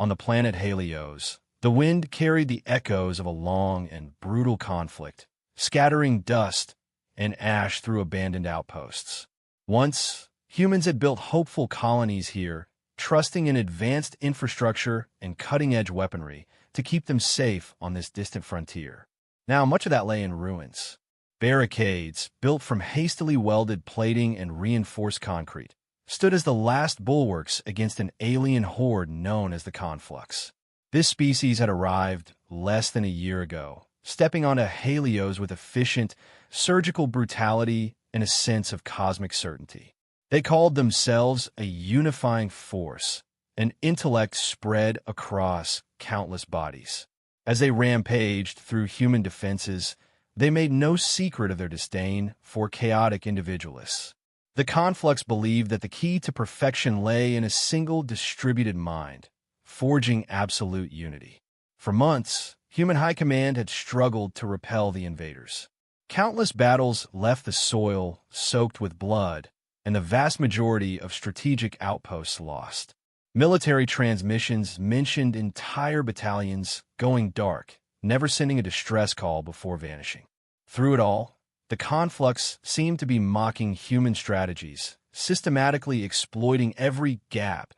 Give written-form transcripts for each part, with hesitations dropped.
on the planet Helios, the wind carried the echoes of a long and brutal conflict, scattering dust and ash through abandoned outposts. Once, humans had built hopeful colonies here, trusting in advanced infrastructure and cutting-edge weaponry to keep them safe on this distant frontier. Now, much of that lay in ruins. Barricades, built from hastily welded plating and reinforced concrete, stood as the last bulwarks against an alien horde known as the Conflux. This species had arrived less than a year ago, stepping onto Helios with efficient, surgical brutality and a sense of cosmic certainty. They called themselves a unifying force, an intellect spread across countless bodies. As they rampaged through human defenses, they made no secret of their disdain for chaotic individualists. The Conflux believed that the key to perfection lay in a single distributed mind, forging absolute unity. For months, human high command had struggled to repel the invaders. Countless battles left the soil soaked with blood, and the vast majority of strategic outposts lost. Military transmissions mentioned entire battalions going dark, never sending a distress call before vanishing. Through it all, the Conflux seemed to be mocking human strategies, systematically exploiting every gap,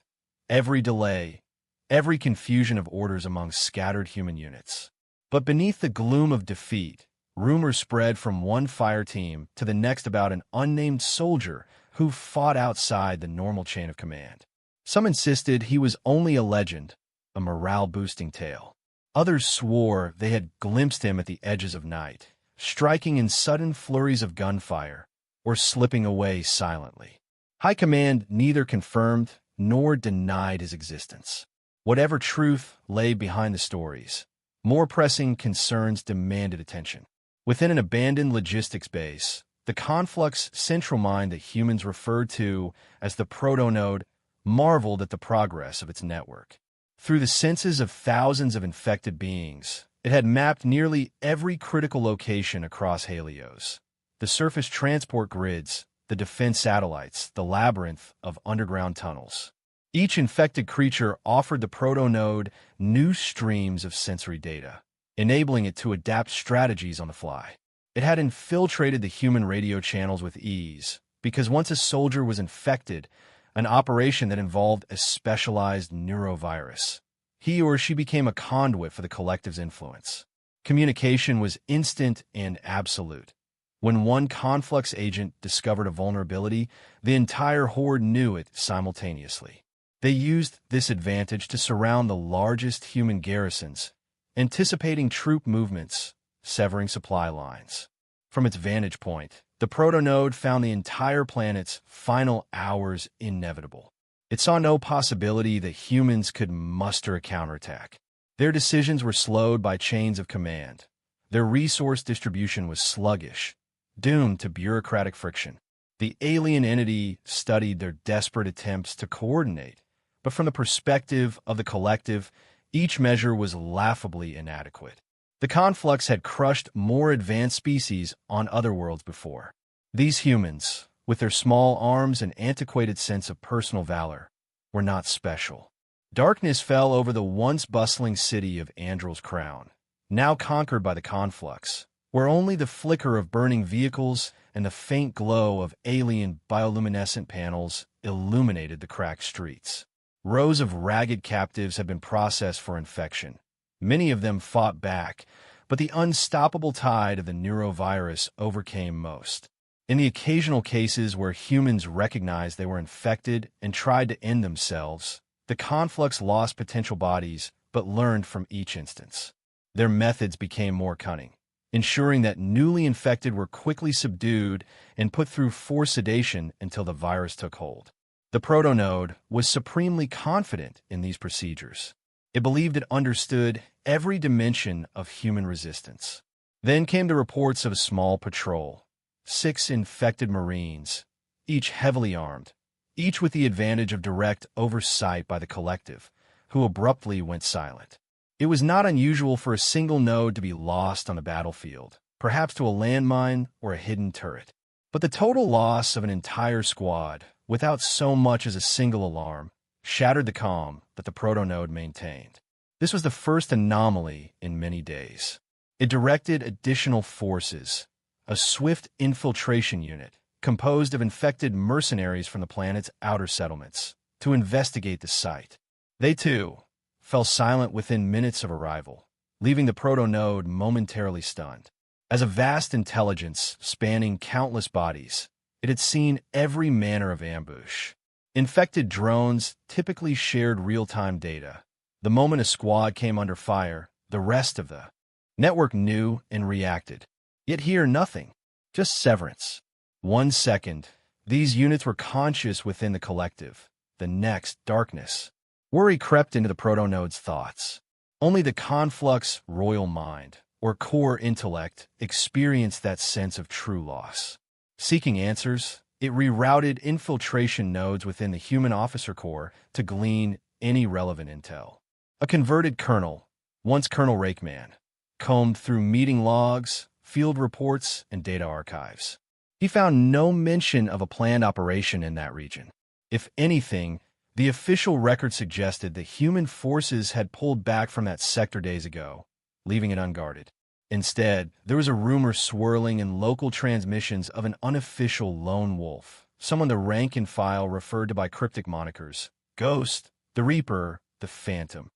every delay, every confusion of orders among scattered human units. But beneath the gloom of defeat, rumors spread from one fire team to the next about an unnamed soldier who fought outside the normal chain of command. Some insisted he was only a legend, a morale-boosting tale. Others swore they had glimpsed him at the edges of night, striking in sudden flurries of gunfire, or slipping away silently. High Command neither confirmed nor denied his existence. Whatever truth lay behind the stories, more pressing concerns demanded attention. Within an abandoned logistics base, the Conflux central mind that humans referred to as the proto-node marveled at the progress of its network. Through the senses of thousands of infected beings, it had mapped nearly every critical location across Helios. The surface transport grids, the defense satellites, the labyrinth of underground tunnels. Each infected creature offered the proto-node new streams of sensory data, enabling it to adapt strategies on the fly. It had infiltrated the human radio channels with ease, because once a soldier was infected, an operation that involved a specialized neurovirus, he or she became a conduit for the collective's influence. Communication was instant and absolute. When one Conflux agent discovered a vulnerability, the entire horde knew it simultaneously. They used this advantage to surround the largest human garrisons, anticipating troop movements, severing supply lines. From its vantage point, the proto-node found the entire planet's final hours inevitable. It saw no possibility that humans could muster a counterattack. Their decisions were slowed by chains of command. Their resource distribution was sluggish, doomed to bureaucratic friction. The alien entity studied their desperate attempts to coordinate, but from the perspective of the collective, each measure was laughably inadequate. The Conflux had crushed more advanced species on other worlds before. These humans, with their small arms and antiquated sense of personal valor, were not special. Darkness fell over the once bustling city of Andrel's Crown, now conquered by the Conflux, where only the flicker of burning vehicles and the faint glow of alien bioluminescent panels illuminated the cracked streets. Rows of ragged captives had been processed for infection. Many of them fought back, but the unstoppable tide of the neurovirus overcame most. In the occasional cases where humans recognized they were infected and tried to end themselves, the Conflux lost potential bodies but learned from each instance. Their methods became more cunning, ensuring that newly infected were quickly subdued and put through forced sedation until the virus took hold. The proto-node was supremely confident in these procedures. It believed it understood every dimension of human resistance. Then came the reports of a small patrol, 6 infected Marines, each heavily armed, each with the advantage of direct oversight by the collective, who abruptly went silent. It was not unusual for a single node to be lost on the battlefield, perhaps to a landmine or a hidden turret. But the total loss of an entire squad, without so much as a single alarm, shattered the calm that the protonode maintained. This was the first anomaly in many days. It directed additional forces, a swift infiltration unit composed of infected mercenaries from the planet's outer settlements, to investigate the site. They, too, fell silent within minutes of arrival, leaving the protonode momentarily stunned. As a vast intelligence spanning countless bodies, it had seen every manner of ambush. Infected drones typically shared real-time data. The moment a squad came under fire, the rest of the network knew and reacted. Yet here, nothing. Just severance. 1 second, these units were conscious within the collective. The next, darkness. Worry crept into the protonode's thoughts. Only the conflux royal mind, or core intellect, experienced that sense of true loss. Seeking answers, it rerouted infiltration nodes within the human officer corps to glean any relevant intel. A converted colonel, once Colonel Rakeman, combed through meeting logs, field reports, and data archives. He found no mention of a planned operation in that region. If anything, the official record suggested that human forces had pulled back from that sector days ago, leaving it unguarded. Instead, there was a rumor swirling in local transmissions of an unofficial lone wolf, someone the rank and file referred to by cryptic monikers: Ghost, the Reaper, the Phantom.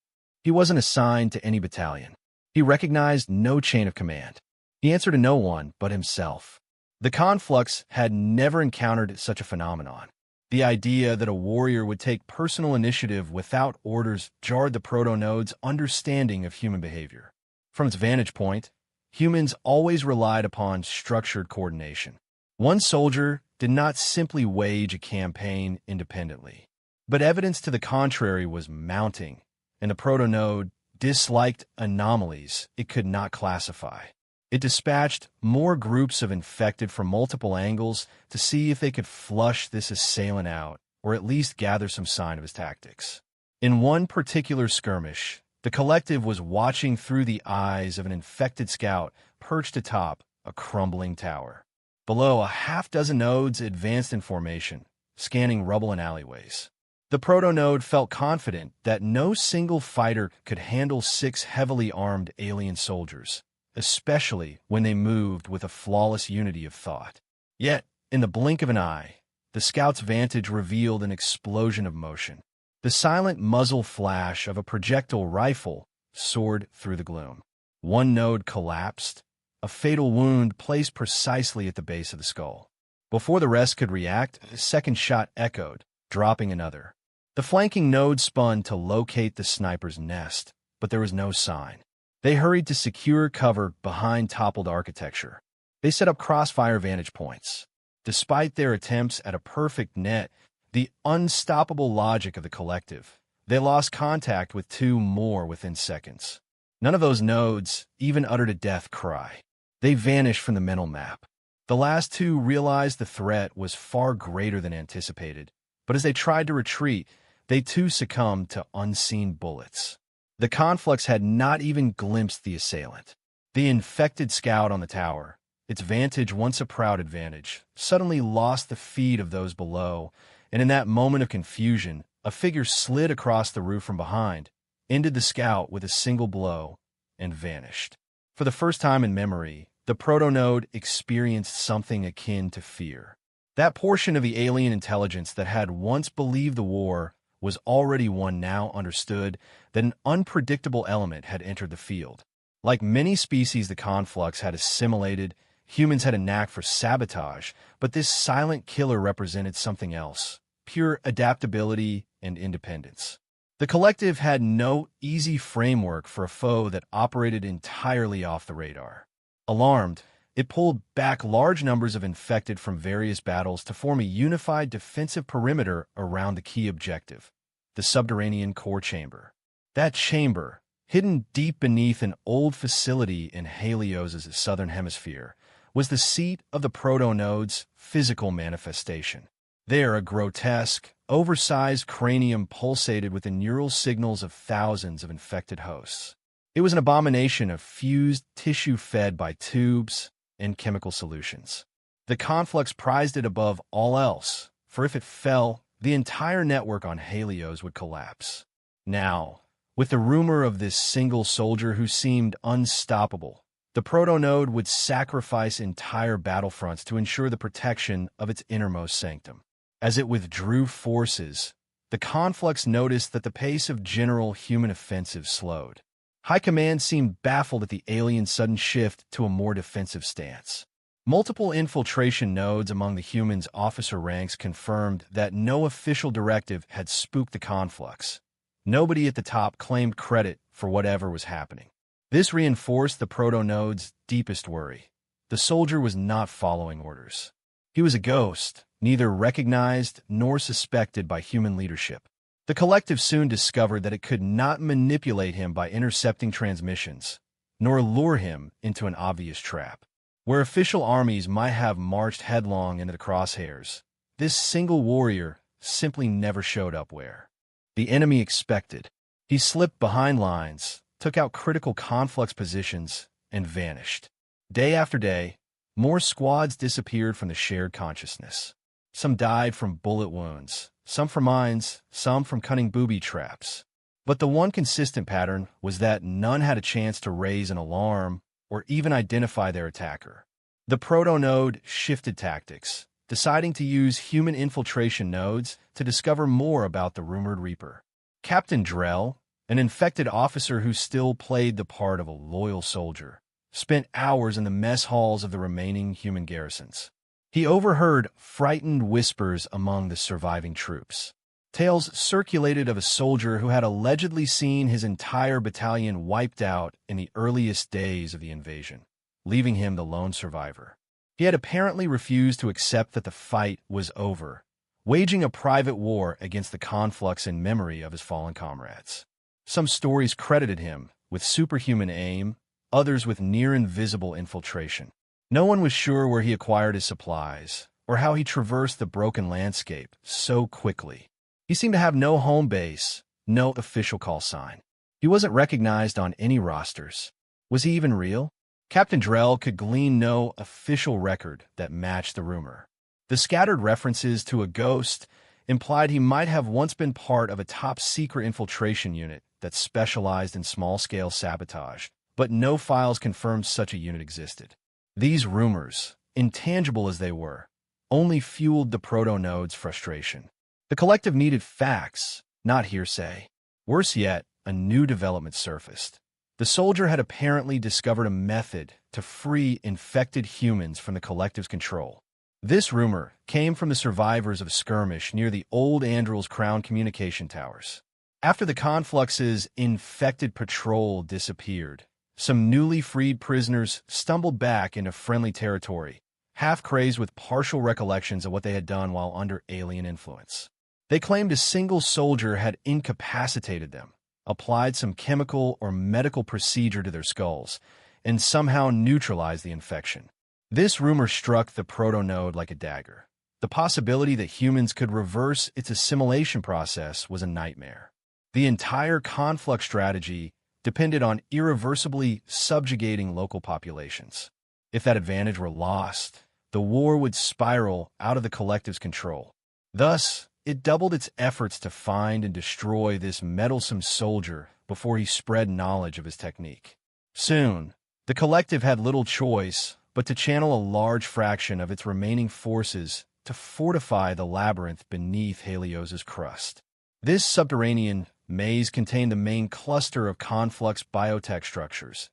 He wasn't assigned to any battalion. He recognized no chain of command. He answered to no one but himself. The conflux had never encountered such a phenomenon. The idea that a warrior would take personal initiative without orders jarred the protonode's understanding of human behavior. From its vantage point, humans always relied upon structured coordination. One soldier did not simply wage a campaign independently, but evidence to the contrary was mounting, and the protonode disliked anomalies it could not classify. It dispatched more groups of infected from multiple angles to see if they could flush this assailant out, or at least gather some sign of his tactics. In one particular skirmish, the collective was watching through the eyes of an infected scout perched atop a crumbling tower. Below, a half-dozen nodes advanced in formation, scanning rubble and alleyways. The protonode felt confident that no single fighter could handle 6 heavily armed alien soldiers, especially when they moved with a flawless unity of thought. Yet, in the blink of an eye, the scout's vantage revealed an explosion of motion. The silent muzzle flash of a projectile rifle soared through the gloom. One node collapsed, a fatal wound placed precisely at the base of the skull. Before the rest could react, a second shot echoed, dropping another. The flanking node spun to locate the sniper's nest, but there was no sign. They hurried to secure cover behind toppled architecture. They set up crossfire vantage points. Despite their attempts at a perfect net, the unstoppable logic of the collective, they lost contact with 2 more within seconds. None of those nodes even uttered a death cry. They vanished from the mental map. The last 2 realized the threat was far greater than anticipated, but as they tried to retreat, they too succumbed to unseen bullets. The conflux had not even glimpsed the assailant. The infected scout on the tower, its vantage once a proud advantage, suddenly lost the feed of those below, and in that moment of confusion, a figure slid across the roof from behind, ended the scout with a single blow, and vanished. For the first time in memory, the protonode experienced something akin to fear. That portion of the alien intelligence that had once believed the war was already one now understood that an unpredictable element had entered the field. Like many species the conflux had assimilated, humans had a knack for sabotage, but this silent killer represented something else: pure adaptability and independence. The collective had no easy framework for a foe that operated entirely off the radar. Alarmed, it pulled back large numbers of infected from various battles to form a unified defensive perimeter around the key objective, the subterranean core chamber. That chamber, hidden deep beneath an old facility in Helios' southern hemisphere, was the seat of the protonode's physical manifestation. There, a grotesque, oversized cranium pulsated with the neural signals of thousands of infected hosts. It was an abomination of fused tissue fed by tubes and chemical solutions. The conflux prized it above all else, for if it fell, the entire network on Helios would collapse. Now, with the rumor of this single soldier who seemed unstoppable, the proto-node would sacrifice entire battlefronts to ensure the protection of its innermost sanctum. As it withdrew forces, the conflux noticed that the pace of general human offensive slowed. High Command seemed baffled at the alien's sudden shift to a more defensive stance. Multiple infiltration nodes among the humans' officer ranks confirmed that no official directive had spooked the conflux. Nobody at the top claimed credit for whatever was happening. This reinforced the proto-node's deepest worry. The soldier was not following orders. He was a ghost, neither recognized nor suspected by human leadership. The collective soon discovered that it could not manipulate him by intercepting transmissions, nor lure him into an obvious trap. Where official armies might have marched headlong into the crosshairs, this single warrior simply never showed up where the enemy expected. He slipped behind lines, took out critical conflux positions, and vanished. Day after day, more squads disappeared from the shared consciousness. Some died from bullet wounds, some from mines, some from cunning booby traps. But the one consistent pattern was that none had a chance to raise an alarm or even identify their attacker. The proto-node shifted tactics, deciding to use human infiltration nodes to discover more about the rumored Reaper. Captain Drell, an infected officer who still played the part of a loyal soldier, spent hours in the mess halls of the remaining human garrisons. He overheard frightened whispers among the surviving troops. Tales circulated of a soldier who had allegedly seen his entire battalion wiped out in the earliest days of the invasion, leaving him the lone survivor. He had apparently refused to accept that the fight was over, waging a private war against the conflux in memory of his fallen comrades. Some stories credited him with superhuman aim, others with near-invisible infiltration. No one was sure where he acquired his supplies, or how he traversed the broken landscape so quickly. He seemed to have no home base, no official call sign. He wasn't recognized on any rosters. Was he even real? Captain Drell could glean no official record that matched the rumor. The scattered references to a ghost implied he might have once been part of a top-secret infiltration unit that specialized in small-scale sabotage, but no files confirmed such a unit existed. These rumors, intangible as they were, only fueled the proto-node's frustration. The collective needed facts, not hearsay. Worse yet, a new development surfaced. The soldier had apparently discovered a method to free infected humans from the collective's control. This rumor came from the survivors of a skirmish near the old Andrel's Crown communication towers. After the conflux's infected patrol disappeared, some newly freed prisoners stumbled back into friendly territory, half crazed with partial recollections of what they had done while under alien influence. They claimed a single soldier had incapacitated them, applied some chemical or medical procedure to their skulls, and somehow neutralized the infection. This rumor struck the proto-node like a dagger. The possibility that humans could reverse its assimilation process was a nightmare. The entire conflux strategy depended on irreversibly subjugating local populations. If that advantage were lost, the war would spiral out of the collective's control. Thus, it doubled its efforts to find and destroy this meddlesome soldier before he spread knowledge of his technique. Soon, the collective had little choice but to channel a large fraction of its remaining forces to fortify the labyrinth beneath Helios's crust. This subterranean maze contained the main cluster of conflux biotech structures,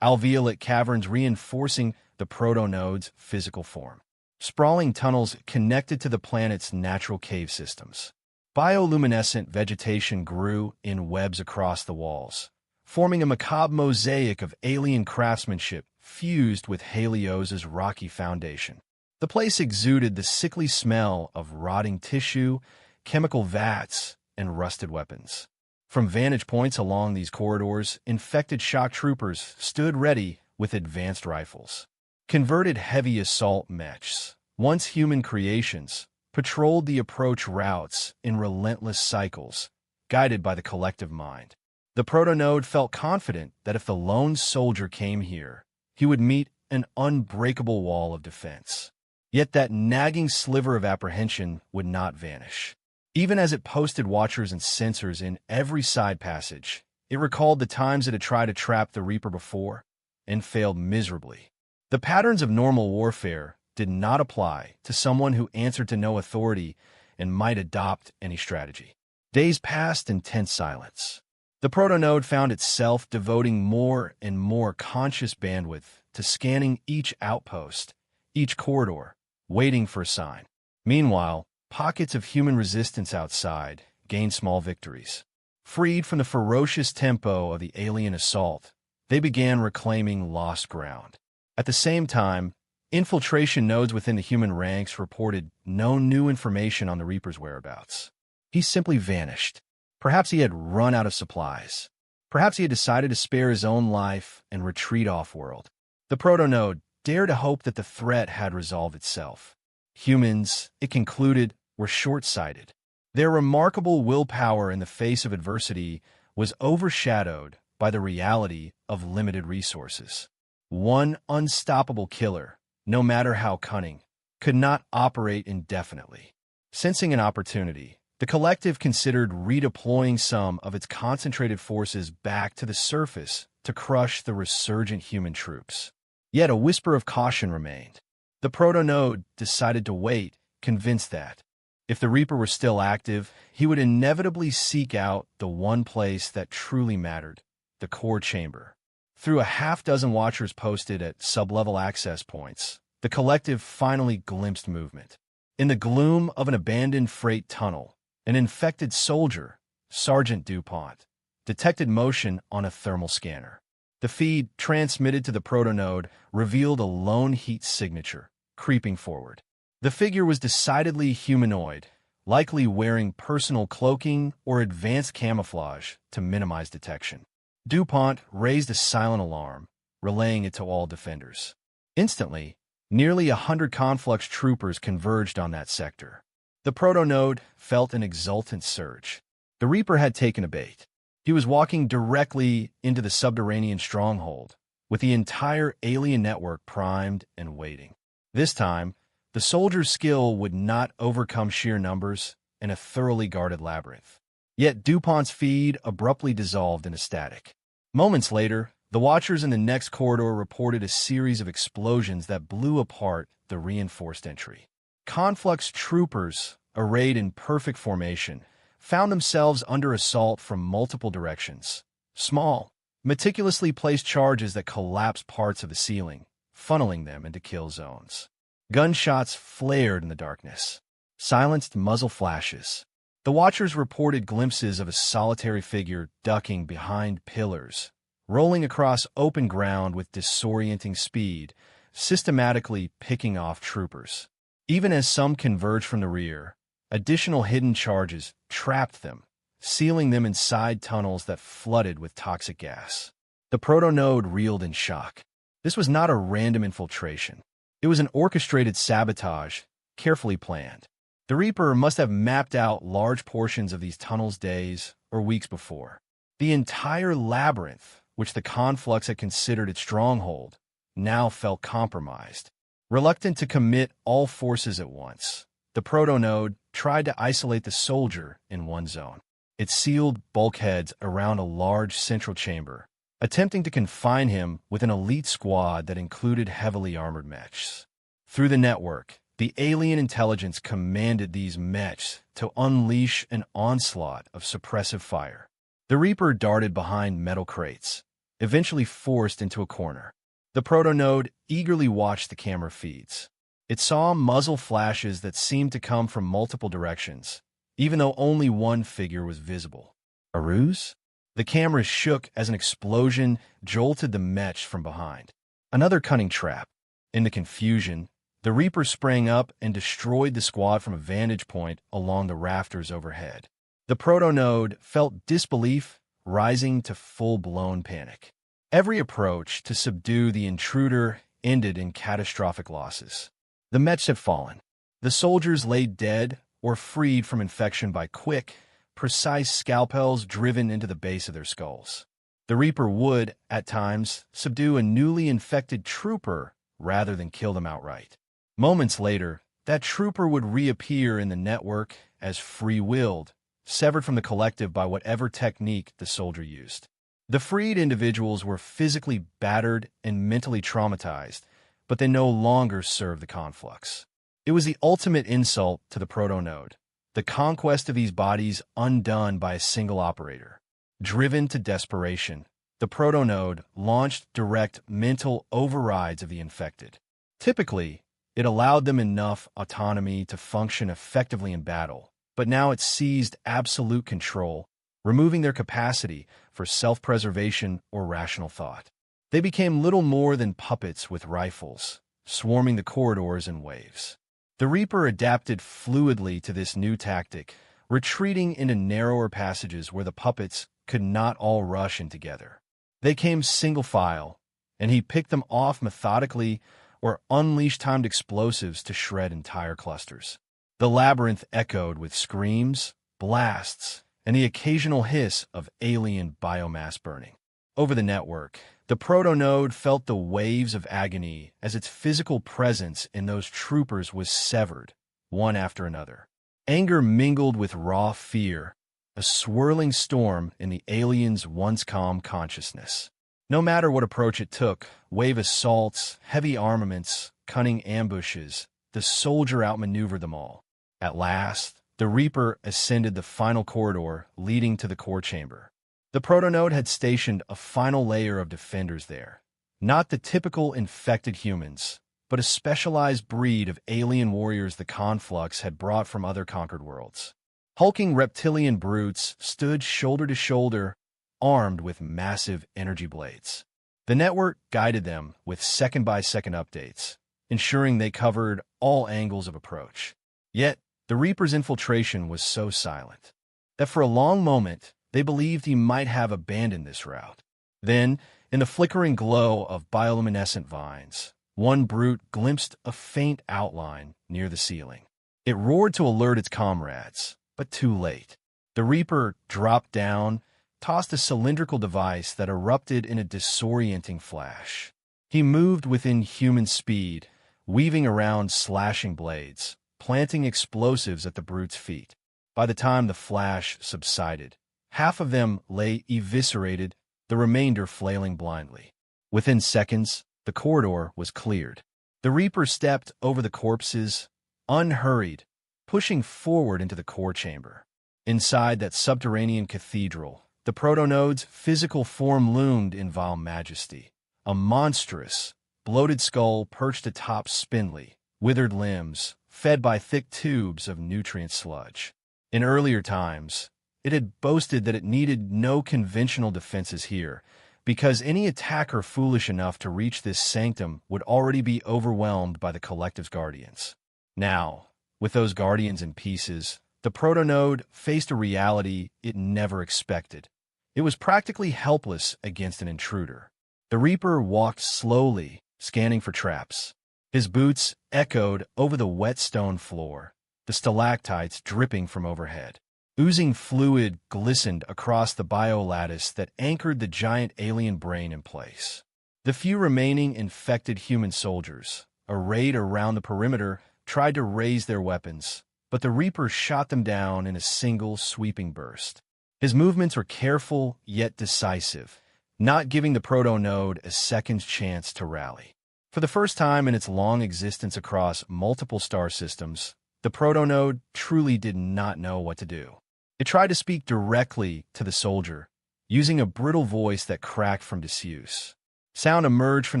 alveolate caverns reinforcing the proto-node's physical form. Sprawling tunnels connected to the planet's natural cave systems. Bioluminescent vegetation grew in webs across the walls, forming a macabre mosaic of alien craftsmanship fused with Helios's rocky foundation. The place exuded the sickly smell of rotting tissue, chemical vats, and rusted weapons. From vantage points along these corridors, infected shock troopers stood ready with advanced rifles. Converted heavy assault mechs, once human creations, patrolled the approach routes in relentless cycles, guided by the collective mind. The proto-node felt confident that if the lone soldier came here, he would meet an unbreakable wall of defense. Yet that nagging sliver of apprehension would not vanish. Even as it posted watchers and sensors in every side passage, it recalled the times it had tried to trap the Reaper before and failed miserably. The patterns of normal warfare did not apply to someone who answered to no authority and might adopt any strategy. Days passed in tense silence. The protonode found itself devoting more and more conscious bandwidth to scanning each outpost, each corridor, waiting for a sign. Meanwhile, pockets of human resistance outside gained small victories. Freed from the ferocious tempo of the alien assault, they began reclaiming lost ground. At the same time, infiltration nodes within the human ranks reported no new information on the Reaper's whereabouts. He simply vanished. Perhaps he had run out of supplies. Perhaps he had decided to spare his own life and retreat off-world. The protonode dared to hope that the threat had resolved itself. Humans, it concluded, were short-sighted. Their remarkable willpower in the face of adversity was overshadowed by the reality of limited resources. One unstoppable killer, no matter how cunning, could not operate indefinitely. Sensing an opportunity, the collective considered redeploying some of its concentrated forces back to the surface to crush the resurgent human troops. Yet a whisper of caution remained. The protonode decided to wait, convinced that, if the Reaper were still active, he would inevitably seek out the one place that truly mattered, the core chamber. Through a half-dozen watchers posted at sub-level access points, the collective finally glimpsed movement. In the gloom of an abandoned freight tunnel, an infected soldier, Sergeant DuPont, detected motion on a thermal scanner. The feed, transmitted to the protonode, revealed a lone heat signature, creeping forward. The figure was decidedly humanoid, likely wearing personal cloaking or advanced camouflage to minimize detection. DuPont raised a silent alarm, relaying it to all defenders. Instantly, nearly 100 Conflux troopers converged on that sector. The protonode felt an exultant surge. The Reaper had taken a bait. He was walking directly into the subterranean stronghold, with the entire alien network primed and waiting. This time, the soldier's skill would not overcome sheer numbers in a thoroughly guarded labyrinth. Yet DuPont's feed abruptly dissolved into static. Moments later, the watchers in the next corridor reported a series of explosions that blew apart the reinforced entry. Conflux troopers, arrayed in perfect formation, found themselves under assault from multiple directions. Small, meticulously placed charges that collapsed parts of the ceiling, funneling them into kill zones. Gunshots flared in the darkness. Silenced muzzle flashes. The watchers reported glimpses of a solitary figure ducking behind pillars, rolling across open ground with disorienting speed, systematically picking off troopers. Even as some converged from the rear, additional hidden charges trapped them, sealing them inside tunnels that flooded with toxic gas. The protonode reeled in shock. This was not a random infiltration. It was an orchestrated sabotage, carefully planned. The Reaper must have mapped out large portions of these tunnels days or weeks before. The entire labyrinth, which the Conflux had considered its stronghold, now felt compromised. Reluctant to commit all forces at once, the protonode tried to isolate the soldier in one zone. It sealed bulkheads around a large central chamber, attempting to confine him with an elite squad that included heavily armored mechs. Through the network, the alien intelligence commanded these mechs to unleash an onslaught of suppressive fire. The Reaper darted behind metal crates, eventually forced into a corner. The protonode eagerly watched the camera feeds. It saw muzzle flashes that seemed to come from multiple directions, even though only one figure was visible. A ruse? The camera shook as an explosion jolted the mech from behind. Another cunning trap. In the confusion, the Reaper sprang up and destroyed the squad from a vantage point along the rafters overhead. The protonode felt disbelief rising to full-blown panic. Every approach to subdue the intruder ended in catastrophic losses. The mechs had fallen. The soldiers lay dead or freed from infection by quick, precise scalpels driven into the base of their skulls. The Reaper would, at times, subdue a newly infected trooper rather than kill them outright. Moments later, that trooper would reappear in the network as free-willed, severed from the collective by whatever technique the soldier used. The freed individuals were physically battered and mentally traumatized, but they no longer served the conflux. It was the ultimate insult to the proto-node, the conquest of these bodies undone by a single operator. Driven to desperation, the proto-node launched direct mental overrides of the infected. Typically, it allowed them enough autonomy to function effectively in battle, but now it seized absolute control, removing their capacity for self-preservation or rational thought. They became little more than puppets with rifles, swarming the corridors in waves. The Reaper adapted fluidly to this new tactic, retreating into narrower passages where the puppets could not all rush in together. They came single file, and he picked them off methodically or unleashed timed explosives to shred entire clusters. The labyrinth echoed with screams, blasts, and the occasional hiss of alien biomass burning. Over the network, the proto-node felt the waves of agony as its physical presence in those troopers was severed, one after another. Anger mingled with raw fear, a swirling storm in the aliens' once calm consciousness. No matter what approach it took, wave assaults, heavy armaments, cunning ambushes, the soldier outmaneuvered them all. At last, the Reaper ascended the final corridor leading to the core chamber. The proto-node had stationed a final layer of defenders there. Not the typical infected humans, but a specialized breed of alien warriors the conflux had brought from other conquered worlds. Hulking reptilian brutes stood shoulder to shoulder, armed with massive energy blades. The network guided them with second-by-second updates, ensuring they covered all angles of approach. Yet, the Reaper's infiltration was so silent that for a long moment they believed he might have abandoned this route. Then, in the flickering glow of bioluminescent vines, one brute glimpsed a faint outline near the ceiling. It roared to alert its comrades, but too late. The Reaper dropped down, tossed a cylindrical device that erupted in a disorienting flash. He moved within human speed, weaving around slashing blades, planting explosives at the brute's feet. By the time the flash subsided, half of them lay eviscerated, the remainder flailing blindly. Within seconds, the corridor was cleared. The Reaper stepped over the corpses, unhurried, pushing forward into the core chamber. Inside that subterranean cathedral, the proto-node's physical form loomed in vile majesty. A monstrous, bloated skull perched atop spindly, withered limbs, fed by thick tubes of nutrient sludge. In earlier times, it had boasted that it needed no conventional defenses here, because any attacker foolish enough to reach this sanctum would already be overwhelmed by the collective's guardians. Now, with those guardians in pieces, the proto-node faced a reality it never expected. It was practically helpless against an intruder. The Reaper walked slowly, scanning for traps. His boots echoed over the wet stone floor, the stalactites dripping from overhead. Oozing fluid glistened across the biolattice that anchored the giant alien brain in place. The few remaining infected human soldiers, arrayed around the perimeter, tried to raise their weapons, but the Reaper shot them down in a single sweeping burst. His movements were careful yet decisive, not giving the proto-node a second chance to rally. For the first time in its long existence across multiple star systems, the proto-node truly did not know what to do. It tried to speak directly to the soldier, using a brittle voice that cracked from disuse. Sound emerged from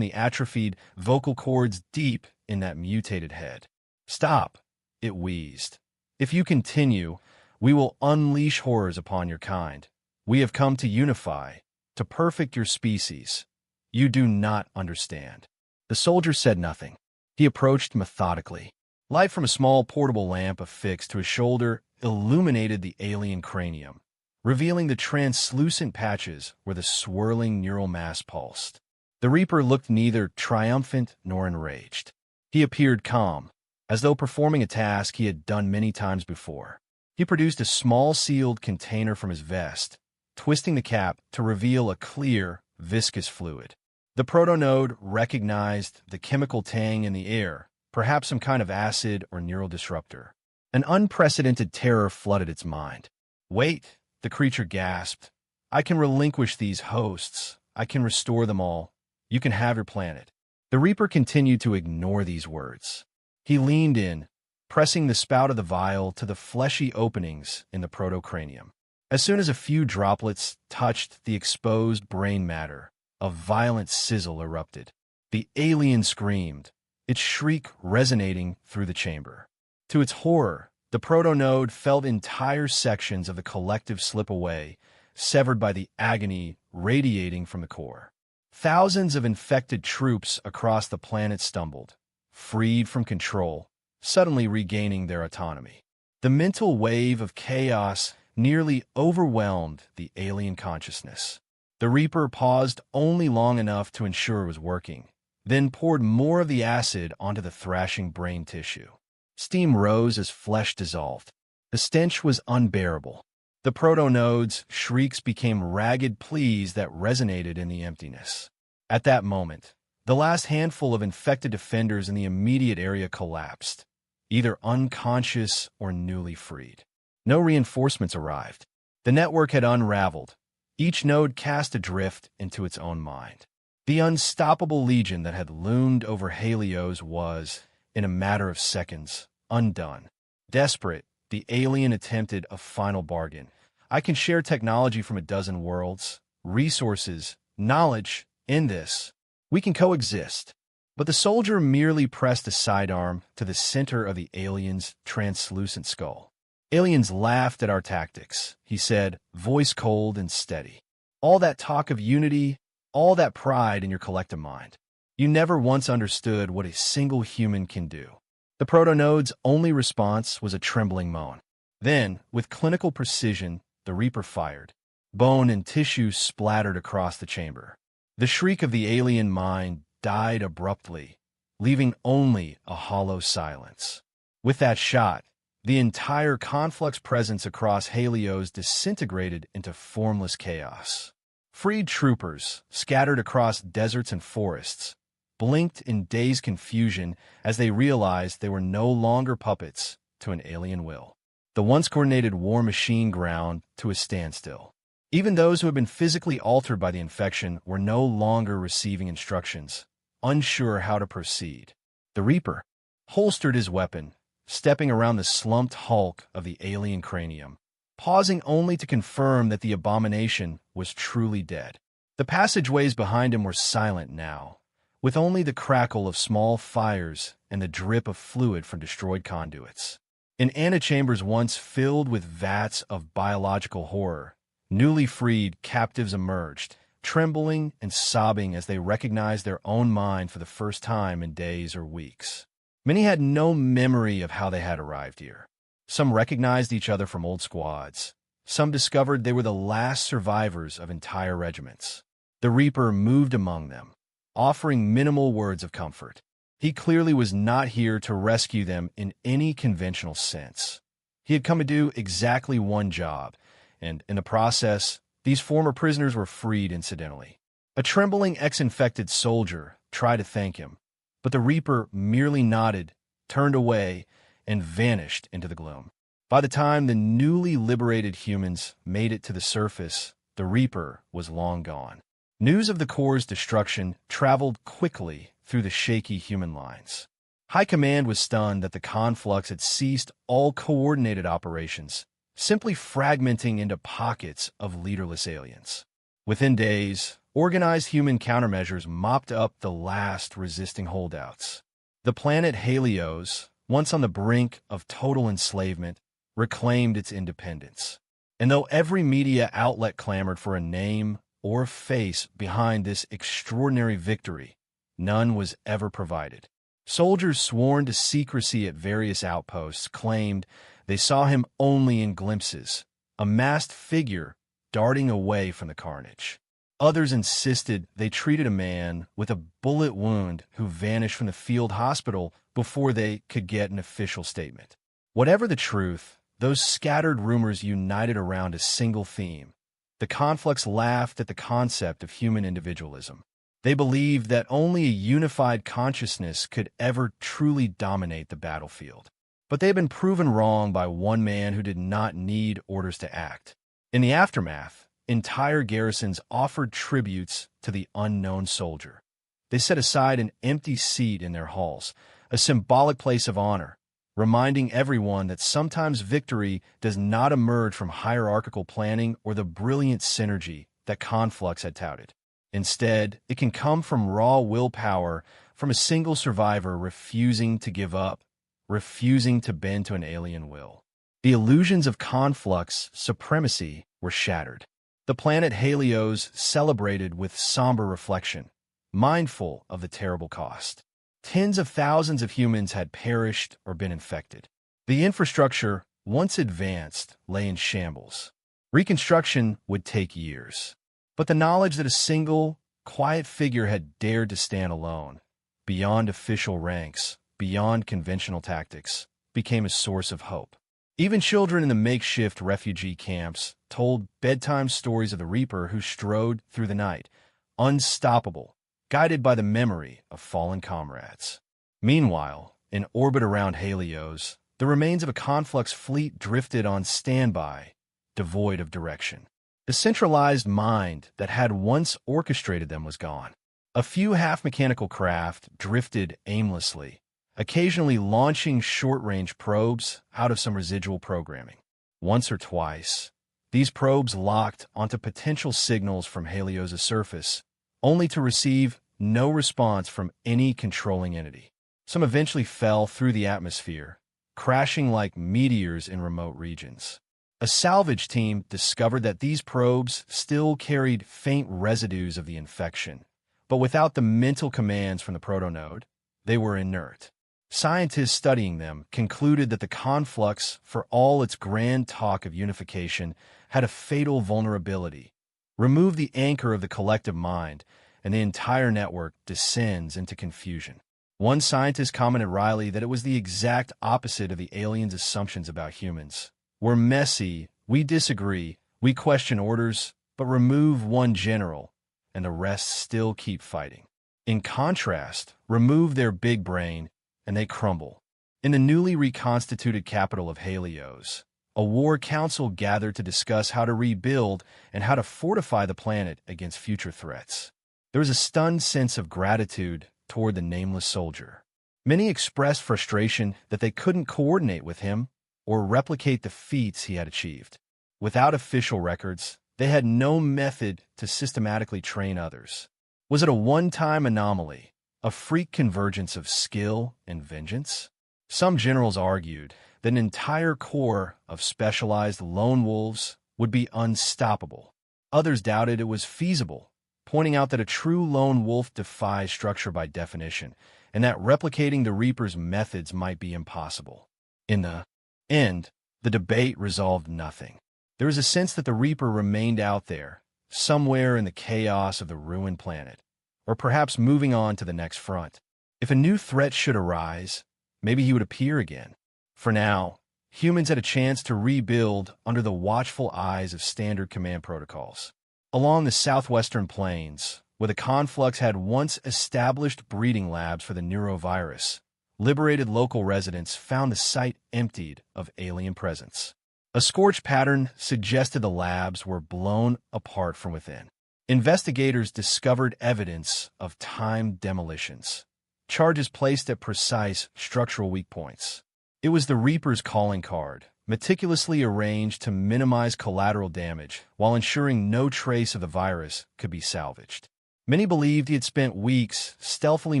the atrophied vocal cords deep in that mutated head. "Stop," it wheezed. "If you continue, we will unleash horrors upon your kind. We have come to unify, to perfect your species. You do not understand." The soldier said nothing. He approached methodically. Light from a small portable lamp affixed to his shoulder illuminated the alien cranium, revealing the translucent patches where the swirling neural mass pulsed. The Reaper looked neither triumphant nor enraged. He appeared calm, as though performing a task he had done many times before. He produced a small sealed container from his vest, twisting the cap to reveal a clear, viscous fluid. The proto-node recognized the chemical tang in the air, perhaps some kind of acid or neural disruptor. An unprecedented terror flooded its mind. "Wait," the creature gasped. "I can relinquish these hosts. I can restore them all. You can have your planet." The Reaper continued to ignore these words. He leaned in, pressing the spout of the vial to the fleshy openings in the protocranium. As soon as a few droplets touched the exposed brain matter, a violent sizzle erupted. The alien screamed, its shriek resonating through the chamber. To its horror, the protonode felt entire sections of the collective slip away, severed by the agony radiating from the core. Thousands of infected troops across the planet stumbled, freed from control, suddenly regaining their autonomy. The mental wave of chaos nearly overwhelmed the alien consciousness. The Reaper paused only long enough to ensure it was working, then poured more of the acid onto the thrashing brain tissue. Steam rose as flesh dissolved. The stench was unbearable. The protonode's shrieks became ragged pleas that resonated in the emptiness. At that moment, the last handful of infected defenders in the immediate area collapsed, either unconscious or newly freed. No reinforcements arrived. The network had unraveled, each node cast adrift into its own mind. The unstoppable legion that had loomed over Helios was, in a matter of seconds, undone. Desperate, the alien attempted a final bargain. "I can share technology from a dozen worlds, resources, knowledge. In this, we can coexist." But the soldier merely pressed a sidearm to the center of the alien's translucent skull. "Aliens laughed at our tactics," he said, voice cold and steady. "All that talk of unity, all that pride in your collective mind. You never once understood what a single human can do." The protonode's only response was a trembling moan. Then, with clinical precision, the Reaper fired. Bone and tissue splattered across the chamber. The shriek of the alien mind died abruptly, leaving only a hollow silence. With that shot, the entire conflux presence across Helios disintegrated into formless chaos. Freed troopers, scattered across deserts and forests, blinked in dazed confusion as they realized they were no longer puppets to an alien will. The once coordinated war machine ground to a standstill. Even those who had been physically altered by the infection were no longer receiving instructions, unsure how to proceed. The Reaper holstered his weapon, stepping around the slumped hulk of the alien cranium, pausing only to confirm that the abomination was truly dead. The passageways behind him were silent now, with only the crackle of small fires and the drip of fluid from destroyed conduits. In antechambers once filled with vats of biological horror, newly freed captives emerged, trembling and sobbing as they recognized their own mind for the first time in days or weeks. Many had no memory of how they had arrived here. Some recognized each other from old squads. Some discovered they were the last survivors of entire regiments. The Reaper moved among them, offering minimal words of comfort. He clearly was not here to rescue them in any conventional sense. He had come to do exactly one job, and in the process, these former prisoners were freed incidentally. A trembling ex-infected soldier tried to thank him, but the Reaper merely nodded, turned away, and vanished into the gloom. By the time the newly liberated humans made it to the surface, the Reaper was long gone. News of the Corps' destruction traveled quickly through the shaky human lines. High Command was stunned that the conflux had ceased all coordinated operations, simply fragmenting into pockets of leaderless aliens. Within days, organized human countermeasures mopped up the last resisting holdouts. The planet Helios, once on the brink of total enslavement, reclaimed its independence. And though every media outlet clamored for a name or a face behind this extraordinary victory, none was ever provided. Soldiers sworn to secrecy at various outposts claimed they saw him only in glimpses, a masked figure darting away from the carnage. Others insisted they treated a man with a bullet wound who vanished from the field hospital before they could get an official statement. Whatever the truth, those scattered rumors united around a single theme. The conflux laughed at the concept of human individualism. They believed that only a unified consciousness could ever truly dominate the battlefield. but they had been proven wrong by one man who did not need orders to act. In the aftermath, entire garrisons offered tributes to the unknown soldier. They set aside an empty seat in their halls, a symbolic place of honor, reminding everyone that sometimes victory does not emerge from hierarchical planning or the brilliant synergy that Conflux had touted. Instead, it can come from raw willpower, from a single survivor refusing to give up, refusing to bend to an alien will. The illusions of Conflux supremacy were shattered. The planet Helios celebrated with somber reflection, mindful of the terrible cost. Tens of thousands of humans had perished or been infected. The infrastructure, once advanced, lay in shambles. Reconstruction would take years. But the knowledge that a single, quiet figure had dared to stand alone, beyond official ranks, beyond conventional tactics, became a source of hope. Even children in the makeshift refugee camps told bedtime stories of the Reaper who strode through the night, unstoppable, guided by the memory of fallen comrades. Meanwhile, in orbit around Helios, the remains of a Conflux fleet drifted on standby, devoid of direction. The centralized mind that had once orchestrated them was gone. A few half-mechanical craft drifted aimlessly, occasionally launching short-range probes out of some residual programming. Once or twice, these probes locked onto potential signals from Helios' surface, only to receive no response from any controlling entity. Some eventually fell through the atmosphere, crashing like meteors in remote regions. A salvage team discovered that these probes still carried faint residues of the infection, but without the mental commands from the protonode, they were inert. Scientists studying them concluded that the Conflux, for all its grand talk of unification, had a fatal vulnerability. Remove the anchor of the collective mind, and the entire network descends into confusion. One scientist commented wryly that it was the exact opposite of the aliens' assumptions about humans. We're messy, we disagree, we question orders, but remove one general, and the rest still keep fighting. In contrast, remove their big brain, and they crumble. In the newly reconstituted capital of Helios, a war council gathered to discuss how to rebuild and how to fortify the planet against future threats. There was a stunned sense of gratitude toward the nameless soldier. Many expressed frustration that they couldn't coordinate with him or replicate the feats he had achieved. Without official records, they had no method to systematically train others. Was it a one-time anomaly, a freak convergence of skill and vengeance? Some generals argued that an entire corps of specialized lone wolves would be unstoppable. Others doubted it was feasible, pointing out that a true lone wolf defies structure by definition, and that replicating the Reaper's methods might be impossible. In the end, the debate resolved nothing. There was a sense that the Reaper remained out there, somewhere in the chaos of the ruined planet, or perhaps moving on to the next front. If a new threat should arise, maybe he would appear again. For now, humans had a chance to rebuild under the watchful eyes of standard command protocols. Along the southwestern plains, where the Conflux had once established breeding labs for the neurovirus, liberated local residents found the site emptied of alien presence. A scorch pattern suggested the labs were blown apart from within. Investigators discovered evidence of timed demolitions, charges placed at precise structural weak points. It was the Reaper's calling card, meticulously arranged to minimize collateral damage while ensuring no trace of the virus could be salvaged. Many believed he had spent weeks stealthily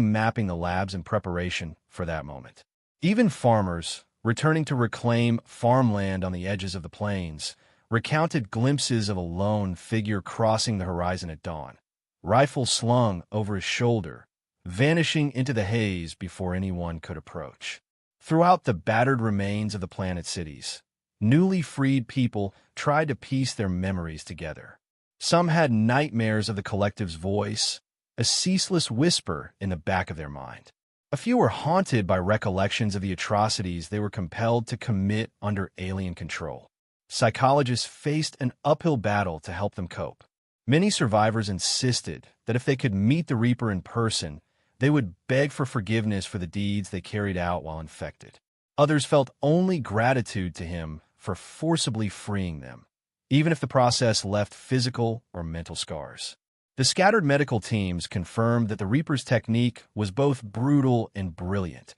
mapping the labs in preparation for that moment. Even farmers, returning to reclaim farmland on the edges of the plains, recounted glimpses of a lone figure crossing the horizon at dawn, rifle slung over his shoulder, vanishing into the haze before anyone could approach. Throughout the battered remains of the planet cities, newly freed people tried to piece their memories together. Some had nightmares of the collective's voice, a ceaseless whisper in the back of their mind. A few were haunted by recollections of the atrocities they were compelled to commit under alien control. Psychologists faced an uphill battle to help them cope. Many survivors insisted that if they could meet the Reaper in person, they would beg for forgiveness for the deeds they carried out while infected. Others felt only gratitude to him for forcibly freeing them, even if the process left physical or mental scars. The scattered medical teams confirmed that the Reaper's technique was both brutal and brilliant,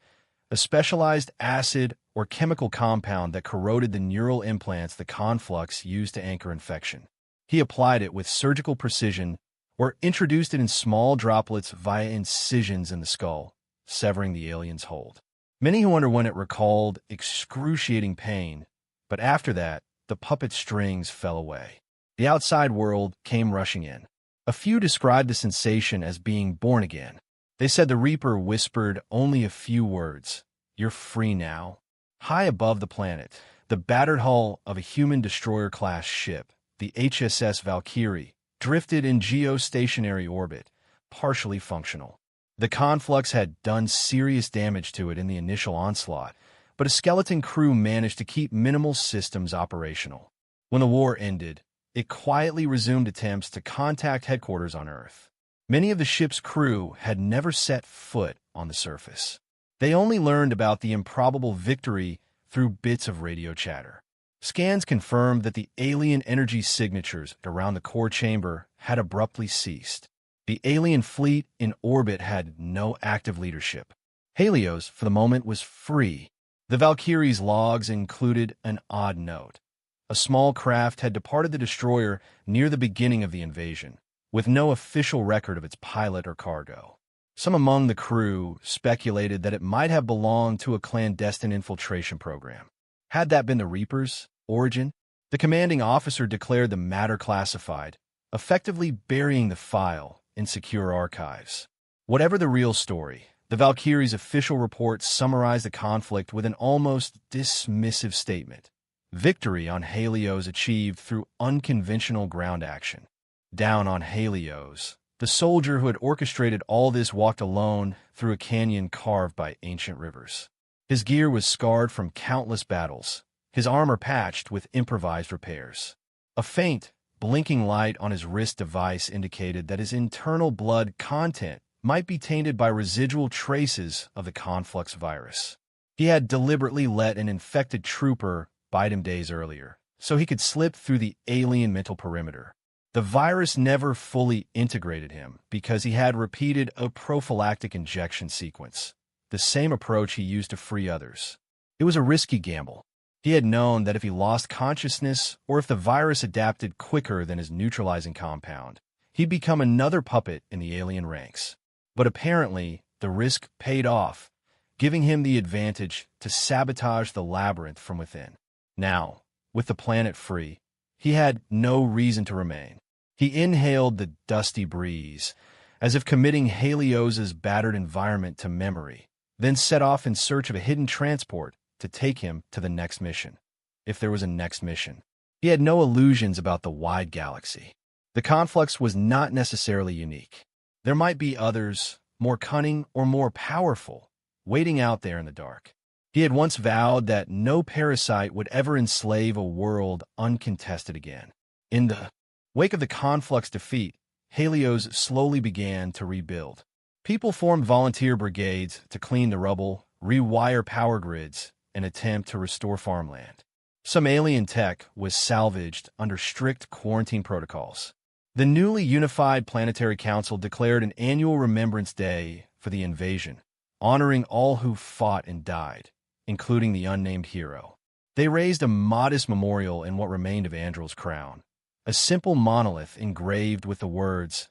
a specialized acid or chemical compound that corroded the neural implants the Conflux used to anchor infection. He applied it with surgical precision or introduced it in small droplets via incisions in the skull, severing the alien's hold. Many who underwent it recalled excruciating pain, but after that, the puppet strings fell away. The outside world came rushing in. A few described the sensation as being born again. They said the Reaper whispered only a few words, "You're free now." High above the planet, the battered hull of a human destroyer-class ship, the HSS Valkyrie, drifted in geostationary orbit, partially functional. The Conflux had done serious damage to it in the initial onslaught, but a skeleton crew managed to keep minimal systems operational. When the war ended, it quietly resumed attempts to contact headquarters on Earth. Many of the ship's crew had never set foot on the surface. They only learned about the improbable victory through bits of radio chatter. Scans confirmed that the alien energy signatures around the core chamber had abruptly ceased. The alien fleet in orbit had no active leadership. Helios, for the moment, was free. The Valkyrie's logs included an odd note. A small craft had departed the destroyer near the beginning of the invasion, with no official record of its pilot or cargo. Some among the crew speculated that it might have belonged to a clandestine infiltration program. Had that been the Reaper's origin? The commanding officer declared the matter classified, effectively burying the file in secure archives. Whatever the real story, the Valkyrie's official report summarized the conflict with an almost dismissive statement. Victory on Helios achieved through unconventional ground action. Down on Helios, the soldier who had orchestrated all this walked alone through a canyon carved by ancient rivers. His gear was scarred from countless battles, his armor patched with improvised repairs. A faint, blinking light on his wrist device indicated that his internal blood content might be tainted by residual traces of the Conflux virus. He had deliberately let an infected trooper bite him days earlier, so he could slip through the alien mental perimeter. The virus never fully integrated him because he had repeated a prophylactic injection sequence, the same approach he used to free others. It was a risky gamble. He had known that if he lost consciousness or if the virus adapted quicker than his neutralizing compound, he'd become another puppet in the alien ranks. But apparently, the risk paid off, giving him the advantage to sabotage the labyrinth from within. Now, with the planet free, he had no reason to remain. He inhaled the dusty breeze, as if committing Helios's battered environment to memory, then set off in search of a hidden transport to take him to the next mission, if there was a next mission. He had no illusions about the wide galaxy. The Conflux was not necessarily unique. There might be others, more cunning or more powerful, waiting out there in the dark. He had once vowed that no parasite would ever enslave a world uncontested again. In the wake of the Conflux defeat, Helios slowly began to rebuild. People formed volunteer brigades to clean the rubble, rewire power grids, and attempt to restore farmland. Some alien tech was salvaged under strict quarantine protocols. The newly unified Planetary Council declared an annual Remembrance Day for the invasion, honoring all who fought and died, including the unnamed hero. They raised a modest memorial in what remained of Andrel's crown, a simple monolith engraved with the words,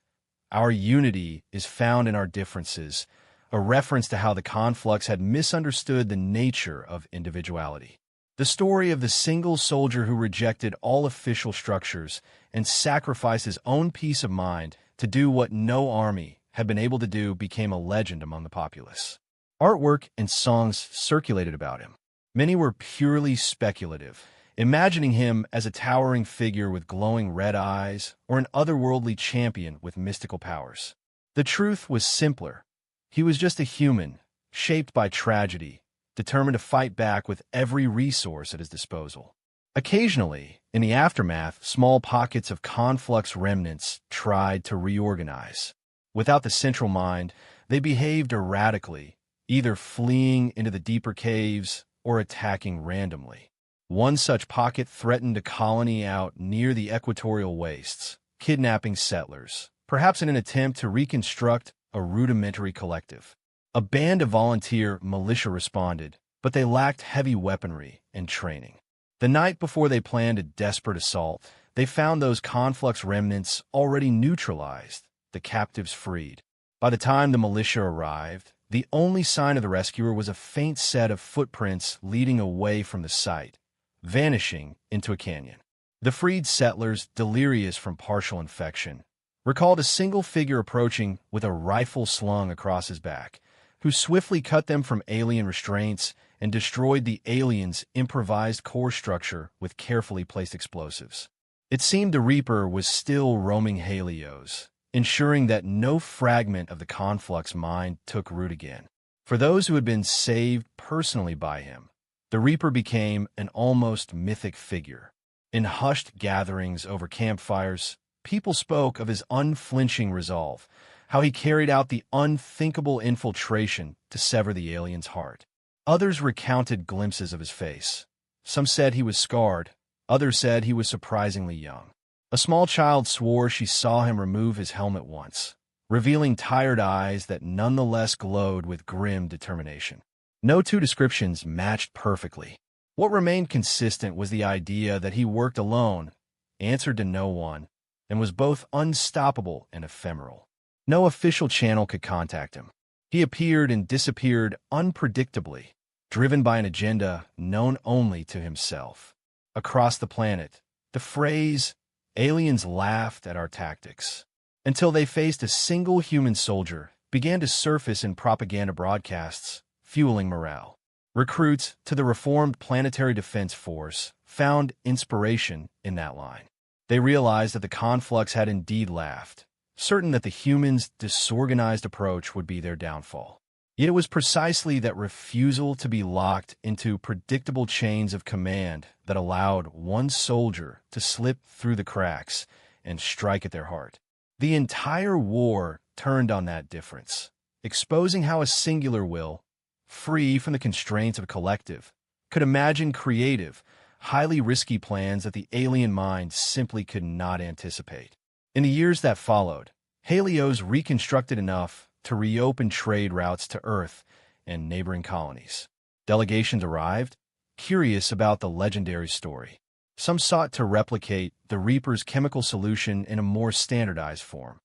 "Our unity is found in our differences," a reference to how the Conflux had misunderstood the nature of individuality. The story of the single soldier who rejected all official structures and sacrificed his own peace of mind to do what no army had been able to do became a legend among the populace. Artwork and songs circulated about him. Many were purely speculative, imagining him as a towering figure with glowing red eyes or an otherworldly champion with mystical powers. The truth was simpler. He was just a human, shaped by tragedy, determined to fight back with every resource at his disposal. Occasionally, in the aftermath, small pockets of Conflux remnants tried to reorganize. Without the central mind, they behaved erratically, either fleeing into the deeper caves or attacking randomly. One such pocket threatened a colony out near the equatorial wastes, kidnapping settlers, perhaps in an attempt to reconstruct a rudimentary collective. A band of volunteer militia responded, but they lacked heavy weaponry and training. The night before they planned a desperate assault, they found those conflux remnants already neutralized, the captives freed. By the time the militia arrived, the only sign of the rescuer was a faint set of footprints leading away from the site, vanishing into a canyon. The freed settlers, delirious from partial infection, recalled a single figure approaching with a rifle slung across his back, who swiftly cut them from alien restraints and destroyed the aliens' improvised core structure with carefully placed explosives. It seemed the Reaper was still roaming Helios, ensuring that no fragment of the conflux mind took root again. For those who had been saved personally by him, the Reaper became an almost mythic figure. In hushed gatherings over campfires, people spoke of his unflinching resolve, how he carried out the unthinkable infiltration to sever the alien's heart. Others recounted glimpses of his face. Some said he was scarred, others said he was surprisingly young. A small child swore she saw him remove his helmet once, revealing tired eyes that nonetheless glowed with grim determination. No two descriptions matched perfectly. What remained consistent was the idea that he worked alone, answered to no one, and was both unstoppable and ephemeral. No official channel could contact him. He appeared and disappeared unpredictably, driven by an agenda known only to himself. Across the planet, the phrase, "aliens laughed at our tactics," until they faced a single human soldier, began to surface in propaganda broadcasts, fueling morale. Recruits to the reformed Planetary Defense Force found inspiration in that line. They realized that the conflux had indeed laughed, certain that the humans' disorganized approach would be their downfall. Yet it was precisely that refusal to be locked into predictable chains of command that allowed one soldier to slip through the cracks and strike at their heart. The entire war turned on that difference, exposing how a singular will, free from the constraints of a collective, could imagine creative, highly risky plans that the alien mind simply could not anticipate. In the years that followed, Helios reconstructed enough to reopen trade routes to Earth and neighboring colonies. Delegations arrived, curious about the legendary story. Some sought to replicate the Reaper's chemical solution in a more standardized form,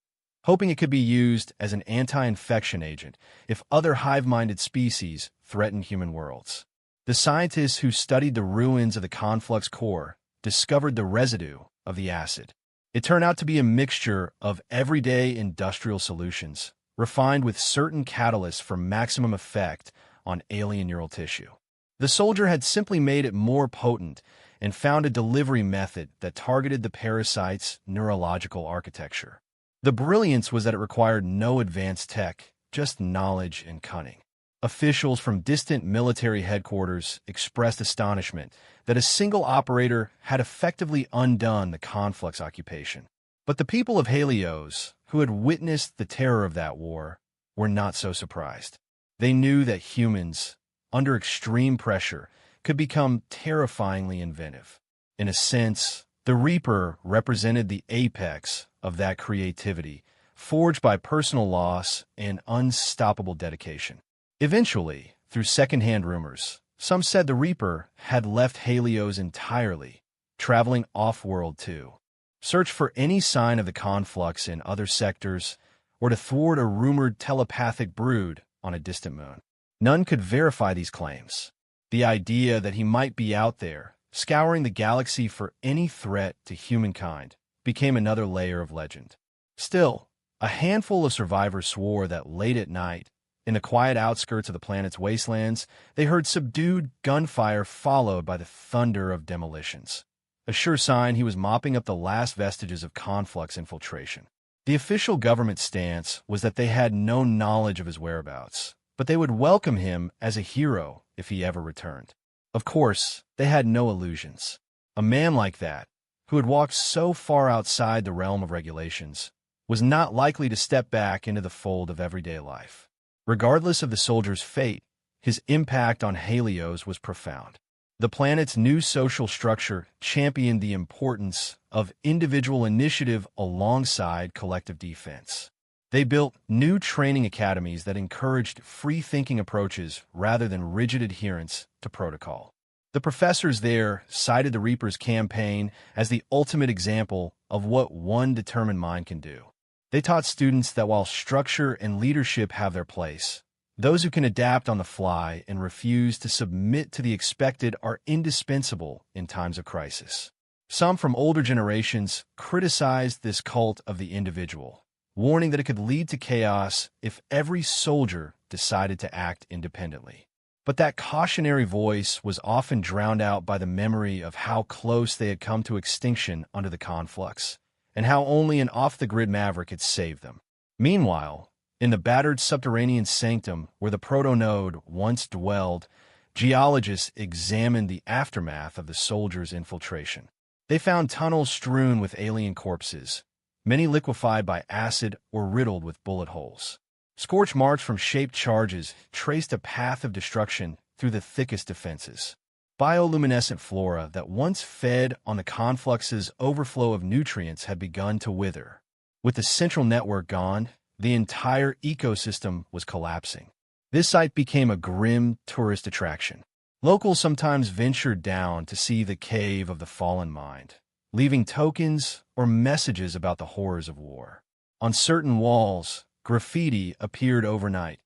hoping it could be used as an anti-infection agent if other hive-minded species threatened human worlds. The scientists who studied the ruins of the conflux core discovered the residue of the acid. It turned out to be a mixture of everyday industrial solutions, refined with certain catalysts for maximum effect on alien neural tissue. The soldier had simply made it more potent and found a delivery method that targeted the parasite's neurological architecture. The brilliance was that it required no advanced tech, just knowledge and cunning. Officials from distant military headquarters expressed astonishment that a single operator had effectively undone the conflux occupation. But the people of Helios, who had witnessed the terror of that war, were not so surprised. They knew that humans, under extreme pressure, could become terrifyingly inventive. In a sense, the Reaper represented the apex of that creativity, forged by personal loss and unstoppable dedication. Eventually, through second-hand rumors, some said the Reaper had left Helios entirely, traveling off-world to search for any sign of the conflux in other sectors or to thwart a rumored telepathic brood on a distant moon. None could verify these claims. The idea that he might be out there, scouring the galaxy for any threat to humankind, became another layer of legend. Still, a handful of survivors swore that late at night, in the quiet outskirts of the planet's wastelands, they heard subdued gunfire followed by the thunder of demolitions, a sure sign he was mopping up the last vestiges of conflux infiltration. The official government stance was that they had no knowledge of his whereabouts, but they would welcome him as a hero if he ever returned. Of course, they had no illusions. A man like that, who had walked so far outside the realm of regulations, was not likely to step back into the fold of everyday life. Regardless of the soldier's fate, his impact on Helios was profound. The planet's new social structure championed the importance of individual initiative alongside collective defense. They built new training academies that encouraged free-thinking approaches rather than rigid adherence to protocol. The professors there cited the Reaper's campaign as the ultimate example of what one determined mind can do. They taught students that while structure and leadership have their place, those who can adapt on the fly and refuse to submit to the expected are indispensable in times of crisis. Some from older generations criticized this cult of the individual, warning that it could lead to chaos if every soldier decided to act independently. But that cautionary voice was often drowned out by the memory of how close they had come to extinction under the conflux, and how only an off-the-grid maverick had saved them. Meanwhile, in the battered subterranean sanctum where the proto-node once dwelled, geologists examined the aftermath of the soldiers' infiltration. They found tunnels strewn with alien corpses, many liquefied by acid or riddled with bullet holes. Scorch marks from shaped charges traced a path of destruction through the thickest defenses. Bioluminescent flora that once fed on the conflux's overflow of nutrients had begun to wither. With the central network gone, the entire ecosystem was collapsing. This site became a grim tourist attraction. Locals sometimes ventured down to see the cave of the fallen mind, leaving tokens or messages about the horrors of war. On certain walls, graffiti appeared overnight,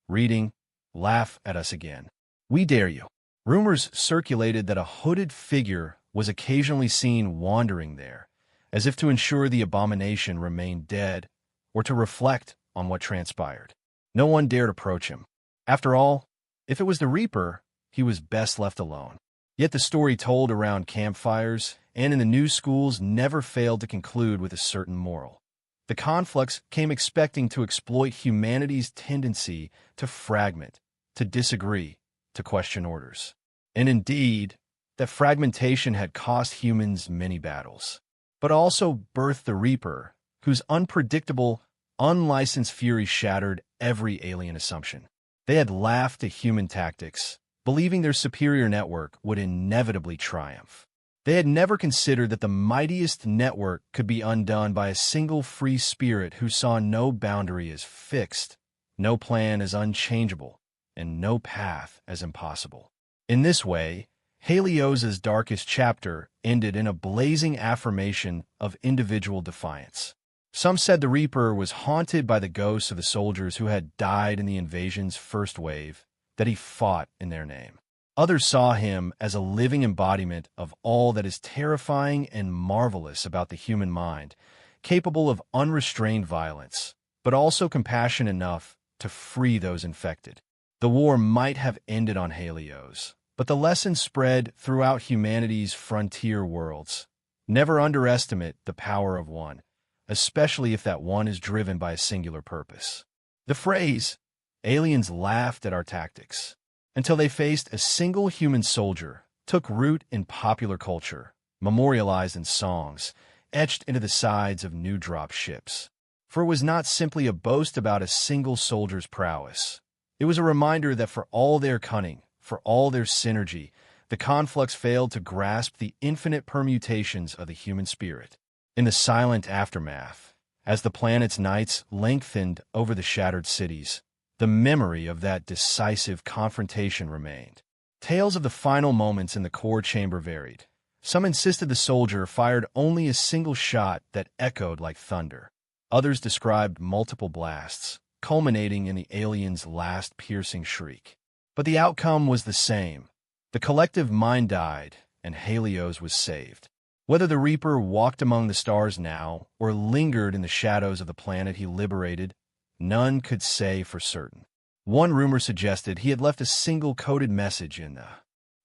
reading, "Laugh at us again. We dare you." Rumors circulated that a hooded figure was occasionally seen wandering there, as if to ensure the abomination remained dead or to reflect on what transpired. No one dared approach him. After all, if it was the Reaper, he was best left alone. Yet the story told around campfires and in the new schools never failed to conclude with a certain moral. The conflux came expecting to exploit humanity's tendency to fragment, to disagree, to question orders. And indeed, that fragmentation had cost humans many battles, but also birthed the Reaper, whose unpredictable, unlicensed fury shattered every alien assumption. They had laughed at human tactics, believing their superior network would inevitably triumph. They had never considered that the mightiest network could be undone by a single free spirit who saw no boundary as fixed, no plan as unchangeable, and no path as impossible. In this way, Helios's darkest chapter ended in a blazing affirmation of individual defiance. Some said the Reaper was haunted by the ghosts of the soldiers who had died in the invasion's first wave, that he fought in their name. Others saw him as a living embodiment of all that is terrifying and marvelous about the human mind, capable of unrestrained violence, but also compassion enough to free those infected. The war might have ended on Helios, but the lesson spread throughout humanity's frontier worlds. Never underestimate the power of one, especially if that one is driven by a singular purpose. The phrase, "aliens laughed at our tactics," until they faced a single human soldier, took root in popular culture, memorialized in songs, etched into the sides of new drop ships. For it was not simply a boast about a single soldier's prowess. It was a reminder that for all their cunning, for all their synergy, the conflux failed to grasp the infinite permutations of the human spirit. In the silent aftermath, as the planet's nights lengthened over the shattered cities, the memory of that decisive confrontation remained. Tales of the final moments in the core chamber varied. Some insisted the soldier fired only a single shot that echoed like thunder. Others described multiple blasts, culminating in the alien's last piercing shriek. But the outcome was the same. The collective mind died, and Helios was saved. Whether the Reaper walked among the stars now or lingered in the shadows of the planet he liberated, none could say for certain. One rumor suggested he had left a single coded message in the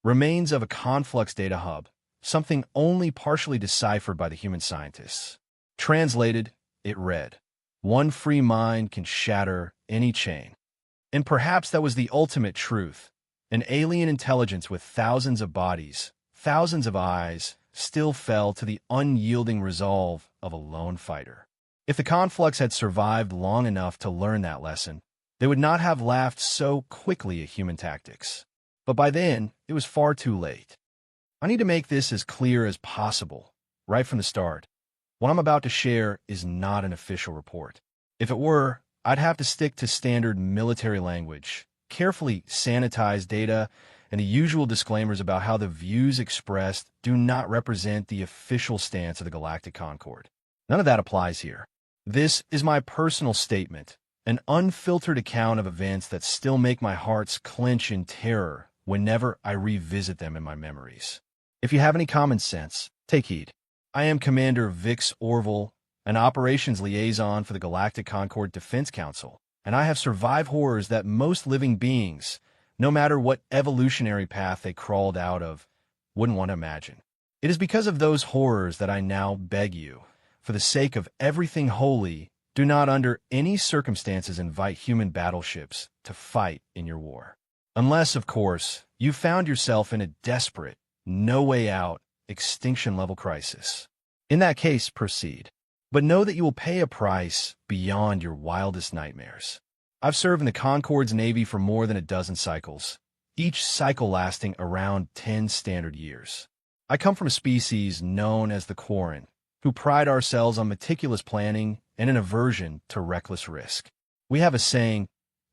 remains of a conflux data hub, something only partially deciphered by the human scientists. Translated, it read, "One free mind can shatter any chain." And perhaps that was the ultimate truth. An alien intelligence with thousands of bodies, thousands of eyes, still fell to the unyielding resolve of a lone fighter. If the conflux had survived long enough to learn that lesson, they would not have laughed so quickly at human tactics. But by then, it was far too late. I need to make this as clear as possible, right from the start. What I'm about to share is not an official report. If it were, I'd have to stick to standard military language, carefully sanitize data, and the usual disclaimers about how the views expressed do not represent the official stance of the Galactic Concord. None of that applies here. This is my personal statement, an unfiltered account of events that still make my hearts clench in terror whenever I revisit them in my memories. If you have any common sense, take heed. I am Commander Vix Orville, an operations liaison for the Galactic Concord Defense Council, and I have survived horrors that most living beings, no matter what evolutionary path they crawled out of, wouldn't want to imagine. It is because of those horrors that I now beg you, for the sake of everything holy, do not under any circumstances invite human battleships to fight in your war. Unless, of course, you found yourself in a desperate, no-way-out, extinction-level crisis. In that case, proceed. But know that you will pay a price beyond your wildest nightmares. I've served in the Concord's Navy for more than a dozen cycles, each cycle lasting around 10 standard years. I come from a species known as the Quarren, who pride ourselves on meticulous planning and an aversion to reckless risk. We have a saying,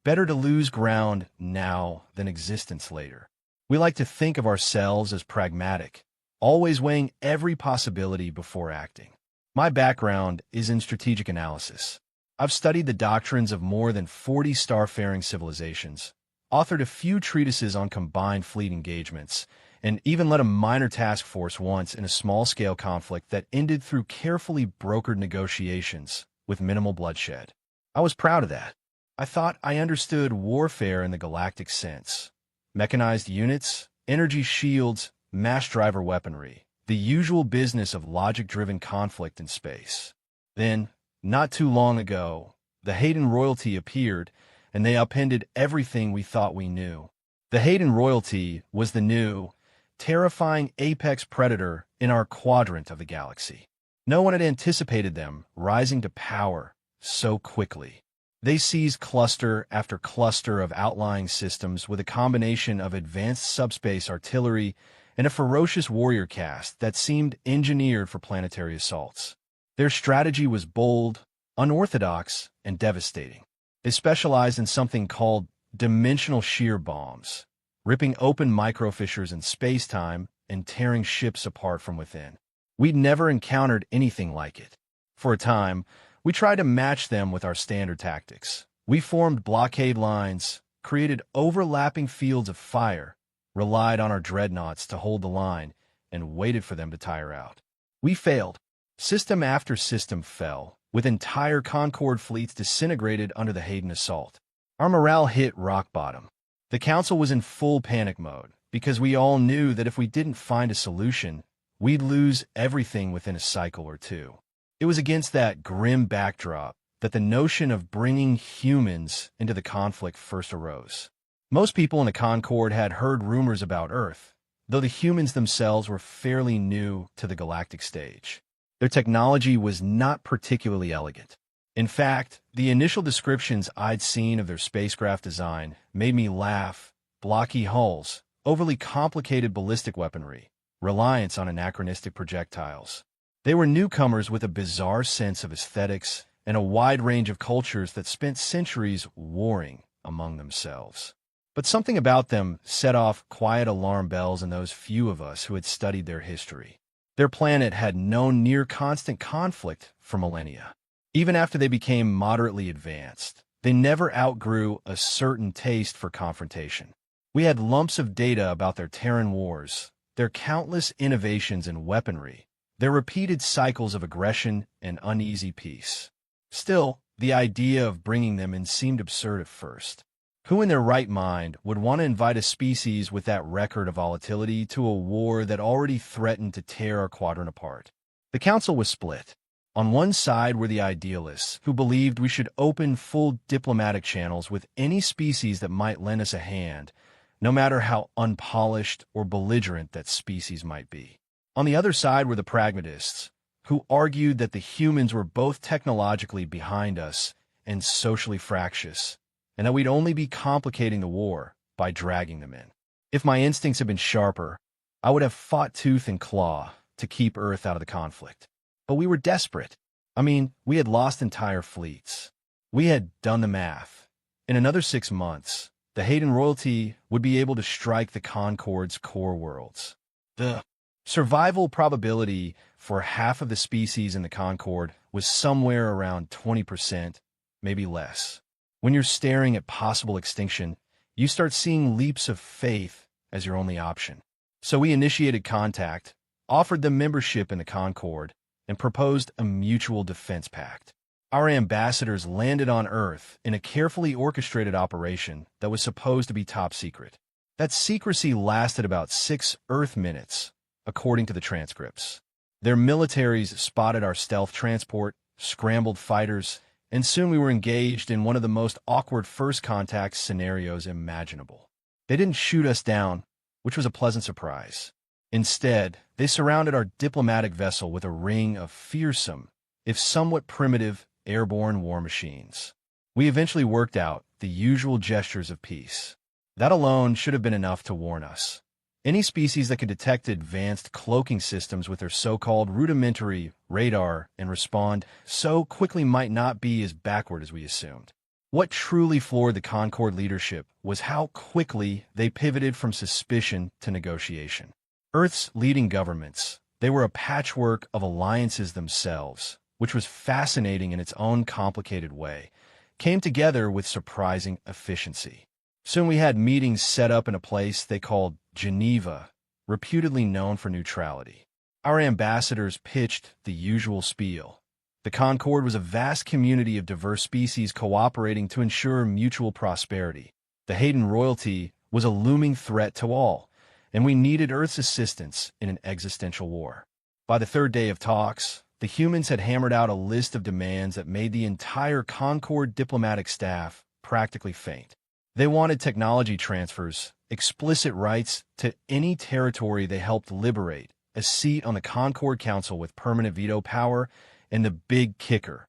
better to lose ground now than existence later. We like to think of ourselves as pragmatic, always weighing every possibility before acting. My background is in strategic analysis. I've studied the doctrines of more than 40 starfaring civilizations, authored a few treatises on combined fleet engagements, and even led a minor task force once in a small-scale conflict that ended through carefully brokered negotiations with minimal bloodshed. I was proud of that. I thought I understood warfare in the galactic sense. Mechanized units, energy shields, mass driver weaponry, the usual business of logic-driven conflict in space. Then, not too long ago, the Hayden royalty appeared, and they upended everything we thought we knew. The Hayden royalty was the new, terrifying apex predator in our quadrant of the galaxy. No one had anticipated them rising to power so quickly. They seized cluster after cluster of outlying systems with a combination of advanced subspace artillery and a ferocious warrior caste that seemed engineered for planetary assaults. Their strategy was bold, unorthodox, and devastating. They specialized in something called dimensional shear bombs, ripping open microfissures in space-time and tearing ships apart from within. We'd never encountered anything like it. For a time, we tried to match them with our standard tactics. We formed blockade lines, created overlapping fields of fire, relied on our dreadnoughts to hold the line, and waited for them to tire out. We failed. System after system fell, with entire Concord fleets disintegrated under the Hayden assault. Our morale hit rock bottom. The Council was in full panic mode, because we all knew that if we didn't find a solution, we'd lose everything within a cycle or two. It was against that grim backdrop that the notion of bringing humans into the conflict first arose. Most people in the Concord had heard rumors about Earth, though the humans themselves were fairly new to the galactic stage. Their technology was not particularly elegant. In fact, the initial descriptions I'd seen of their spacecraft design made me laugh. Blocky hulls, overly complicated ballistic weaponry, reliance on anachronistic projectiles. They were newcomers with a bizarre sense of aesthetics and a wide range of cultures that spent centuries warring among themselves. But something about them set off quiet alarm bells in those few of us who had studied their history. Their planet had known near-constant conflict for millennia. Even after they became moderately advanced, they never outgrew a certain taste for confrontation. We had lumps of data about their Terran wars, their countless innovations in weaponry, their repeated cycles of aggression and uneasy peace. Still, the idea of bringing them in seemed absurd at first. Who in their right mind would want to invite a species with that record of volatility to a war that already threatened to tear our quadrant apart? The Council was split. On one side were the idealists, who believed we should open full diplomatic channels with any species that might lend us a hand, no matter how unpolished or belligerent that species might be. On the other side were the pragmatists, who argued that the humans were both technologically behind us and socially fractious, and that we'd only be complicating the war by dragging them in. If my instincts had been sharper, I would have fought tooth and claw to keep Earth out of the conflict. But we were desperate. I mean, we had lost entire fleets. We had done the math. In another 6 months, the Hayden royalty would be able to strike the Concord's core worlds. The survival probability for half of the species in the Concord was somewhere around 20%, maybe less. When you're staring at possible extinction, you start seeing leaps of faith as your only option. So we initiated contact, offered them membership in the Concord, and proposed a mutual defense pact. Our ambassadors landed on Earth in a carefully orchestrated operation that was supposed to be top secret. That secrecy lasted about 6 Earth minutes, according to the transcripts. Their militaries spotted our stealth transport, scrambled fighters, and soon we were engaged in one of the most awkward first contact scenarios imaginable. They didn't shoot us down, which was a pleasant surprise. Instead, they surrounded our diplomatic vessel with a ring of fearsome, if somewhat primitive, airborne war machines. We eventually worked out the usual gestures of peace. That alone should have been enough to warn us. Any species that could detect advanced cloaking systems with their so-called rudimentary radar and respond so quickly might not be as backward as we assumed. What truly floored the Concord leadership was how quickly they pivoted from suspicion to negotiation. Earth's leading governments, they were a patchwork of alliances themselves, which was fascinating in its own complicated way, came together with surprising efficiency. Soon we had meetings set up in a place they called Geneva, reputedly known for neutrality. Our ambassadors pitched the usual spiel. The Concord was a vast community of diverse species cooperating to ensure mutual prosperity. The Hayden royalty was a looming threat to all, and we needed Earth's assistance in an existential war. By the 3rd day of talks, the humans had hammered out a list of demands that made the entire Concord diplomatic staff practically faint. They wanted technology transfers, explicit rights to any territory they helped liberate, a seat on the Concord Council with permanent veto power, and the big kicker,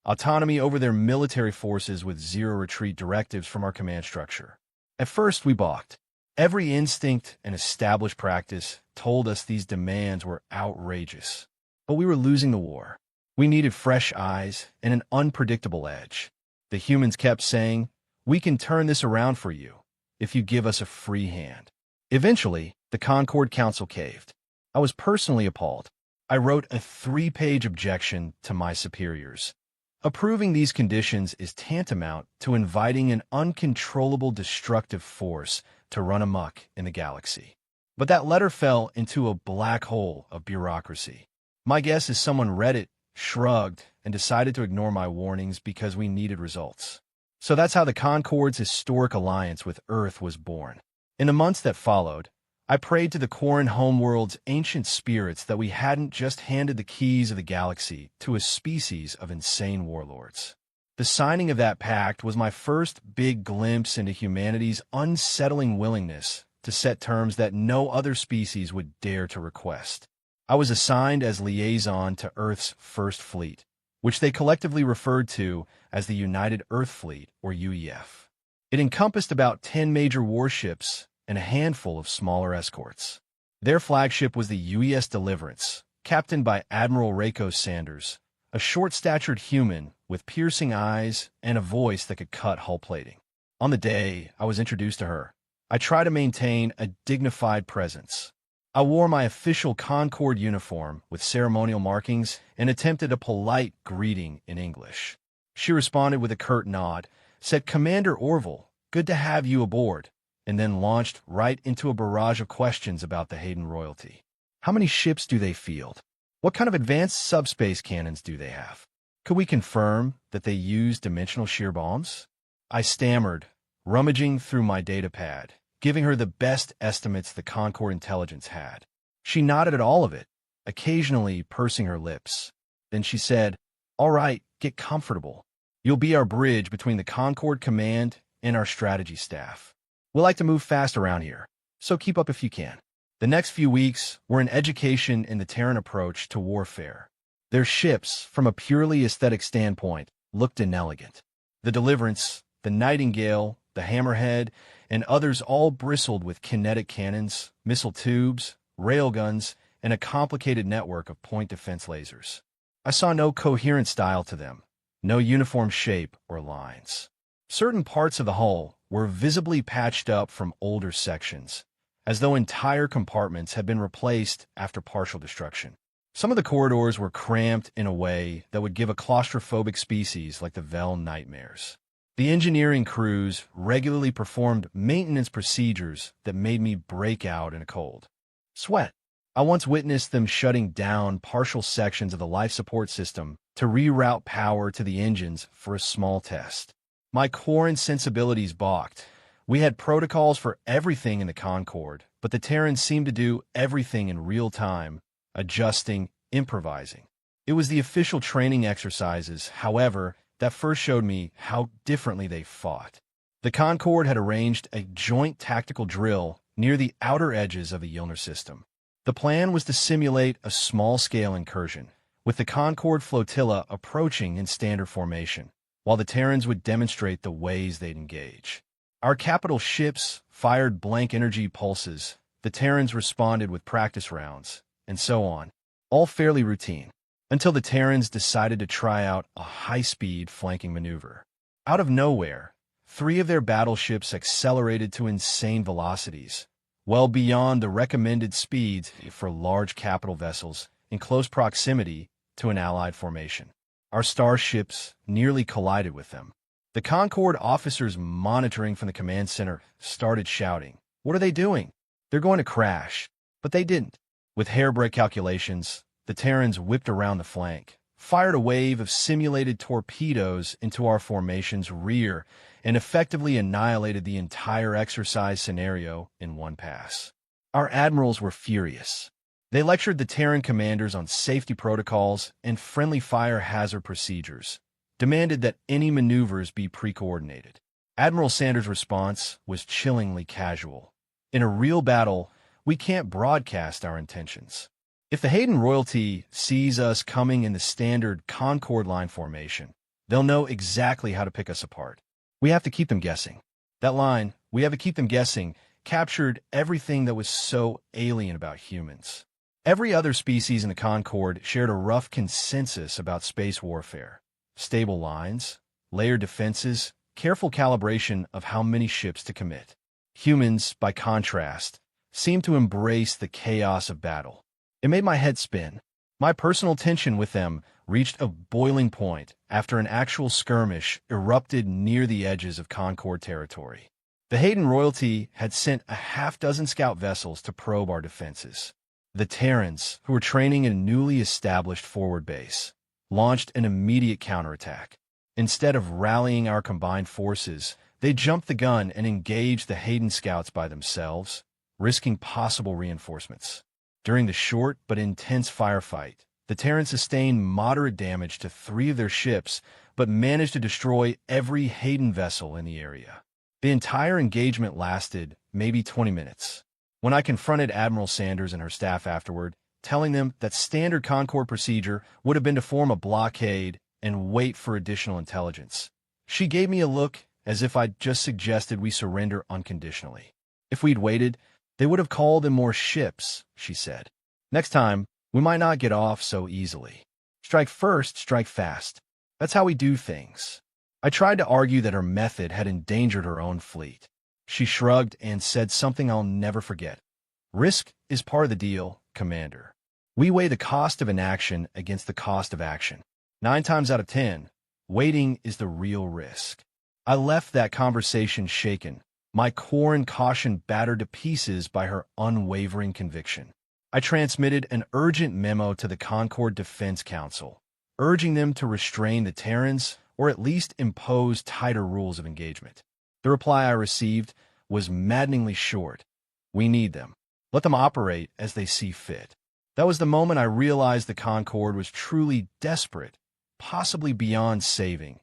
autonomy over their military forces with zero retreat directives from our command structure. At first, we balked. Every instinct and established practice told us these demands were outrageous. But we were losing the war. We needed fresh eyes and an unpredictable edge. The humans kept saying, "We can turn this around for you if you give us a free hand." Eventually, the Concord Council caved. I was personally appalled. I wrote a 3-page objection to my superiors. Approving these conditions is tantamount to inviting an uncontrollable destructive force to run amok in the galaxy. But that letter fell into a black hole of bureaucracy. My guess is someone read it, shrugged, and decided to ignore my warnings because we needed results. So that's how the Concord's historic alliance with Earth was born. In the months that followed, I prayed to the Quarren homeworld's ancient spirits that we hadn't just handed the keys of the galaxy to a species of insane warlords. The signing of that pact was my first big glimpse into humanity's unsettling willingness to set terms that no other species would dare to request. I was assigned as liaison to Earth's First Fleet, which they collectively referred to as the United Earth Fleet, or UEF. It encompassed about 10 major warships and a handful of smaller escorts. Their flagship was the UES Deliverance, captained by Admiral Rako Sanders, a short-statured human with piercing eyes and a voice that could cut hull plating. On the day I was introduced to her, I tried to maintain a dignified presence. I wore my official Concord uniform with ceremonial markings and attempted a polite greeting in English. She responded with a curt nod, said, "Commander Orville, good to have you aboard," and then launched right into a barrage of questions about the Hayden royalty. How many ships do they field? What kind of advanced subspace cannons do they have? Could we confirm that they use dimensional shear bombs? I stammered, rummaging through my datapad, giving her the best estimates the Concord intelligence had. She nodded at all of it, occasionally pursing her lips. Then she said, "All right, get comfortable. You'll be our bridge between the Concord Command and our strategy staff. We like to move fast around here, so keep up if you can." The next few weeks were an education in the Terran approach to warfare. Their ships, from a purely aesthetic standpoint, looked inelegant. The Deliverance, the Nightingale, the Hammerhead, and others all bristled with kinetic cannons, missile tubes, railguns, and a complicated network of point defense lasers. I saw no coherent style to them, no uniform shape or lines. Certain parts of the hull were visibly patched up from older sections, as though entire compartments had been replaced after partial destruction. Some of the corridors were cramped in a way that would give a claustrophobic species like the Vel nightmares. The engineering crews regularly performed maintenance procedures that made me break out in a cold sweat. I once witnessed them shutting down partial sections of the life support system to reroute power to the engines for a small test. My core and sensibilities balked. We had protocols for everything in the Concorde, but the Terrans seemed to do everything in real time, adjusting, improvising. It was the official training exercises, however, that first showed me how differently they fought. The Concorde had arranged a joint tactical drill near the outer edges of the Yilner system. The plan was to simulate a small-scale incursion, with the Concorde flotilla approaching in standard formation, while the Terrans would demonstrate the ways they'd engage. Our capital ships fired blank energy pulses, the Terrans responded with practice rounds, and so on, all fairly routine, until the Terrans decided to try out a high-speed flanking maneuver. Out of nowhere, 3 of their battleships accelerated to insane velocities, well beyond the recommended speeds for large capital vessels in close proximity to an Allied formation. Our starships nearly collided with them. The Concorde officers monitoring from the command center started shouting, "What are they doing? They're going to crash." But they didn't. With hair-breadth calculations, the Terrans whipped around the flank, fired a wave of simulated torpedoes into our formation's rear, and effectively annihilated the entire exercise scenario in one pass. Our admirals were furious. They lectured the Terran commanders on safety protocols and friendly fire hazard procedures, demanded that any maneuvers be pre-coordinated. Admiral Sanders' response was chillingly casual. In a real battle, we can't broadcast our intentions. If the Hayden royalty sees us coming in the standard Concorde line formation, they'll know exactly how to pick us apart. We have to keep them guessing. That line, "We have to keep them guessing," captured everything that was so alien about humans. Every other species in the Concorde shared a rough consensus about space warfare. Stable lines, layered defenses, careful calibration of how many ships to commit. Humans, by contrast, seemed to embrace the chaos of battle. It made my head spin. My personal tension with them reached a boiling point after an actual skirmish erupted near the edges of Concorde territory. The Hayden royalty had sent a half-dozen scout vessels to probe our defenses. The Terrans, who were training in a newly established forward base, launched an immediate counterattack. Instead of rallying our combined forces, they jumped the gun and engaged the Hayden scouts by themselves, risking possible reinforcements. During the short but intense firefight, the Terrans sustained moderate damage to 3 of their ships, but managed to destroy every Hayden vessel in the area. The entire engagement lasted maybe 20 minutes. When I confronted Admiral Sanders and her staff afterward, telling them that standard Concorde procedure would have been to form a blockade and wait for additional intelligence, she gave me a look as if I'd just suggested we surrender unconditionally. If we'd waited, they would have called in more ships, she said. Next time, we might not get off so easily. Strike first, strike fast. That's how we do things. I tried to argue that her method had endangered her own fleet. She shrugged and said something I'll never forget. "Risk is part of the deal, Commander. We weigh the cost of inaction against the cost of action. 9 times out of 10, waiting is the real risk." I left that conversation shaken, my core and caution battered to pieces by her unwavering conviction. I transmitted an urgent memo to the Concorde Defense Council, urging them to restrain the Terrans or at least impose tighter rules of engagement. The reply I received was maddeningly short. "We need them. Let them operate as they see fit." That was the moment I realized the Concorde was truly desperate, possibly beyond saving,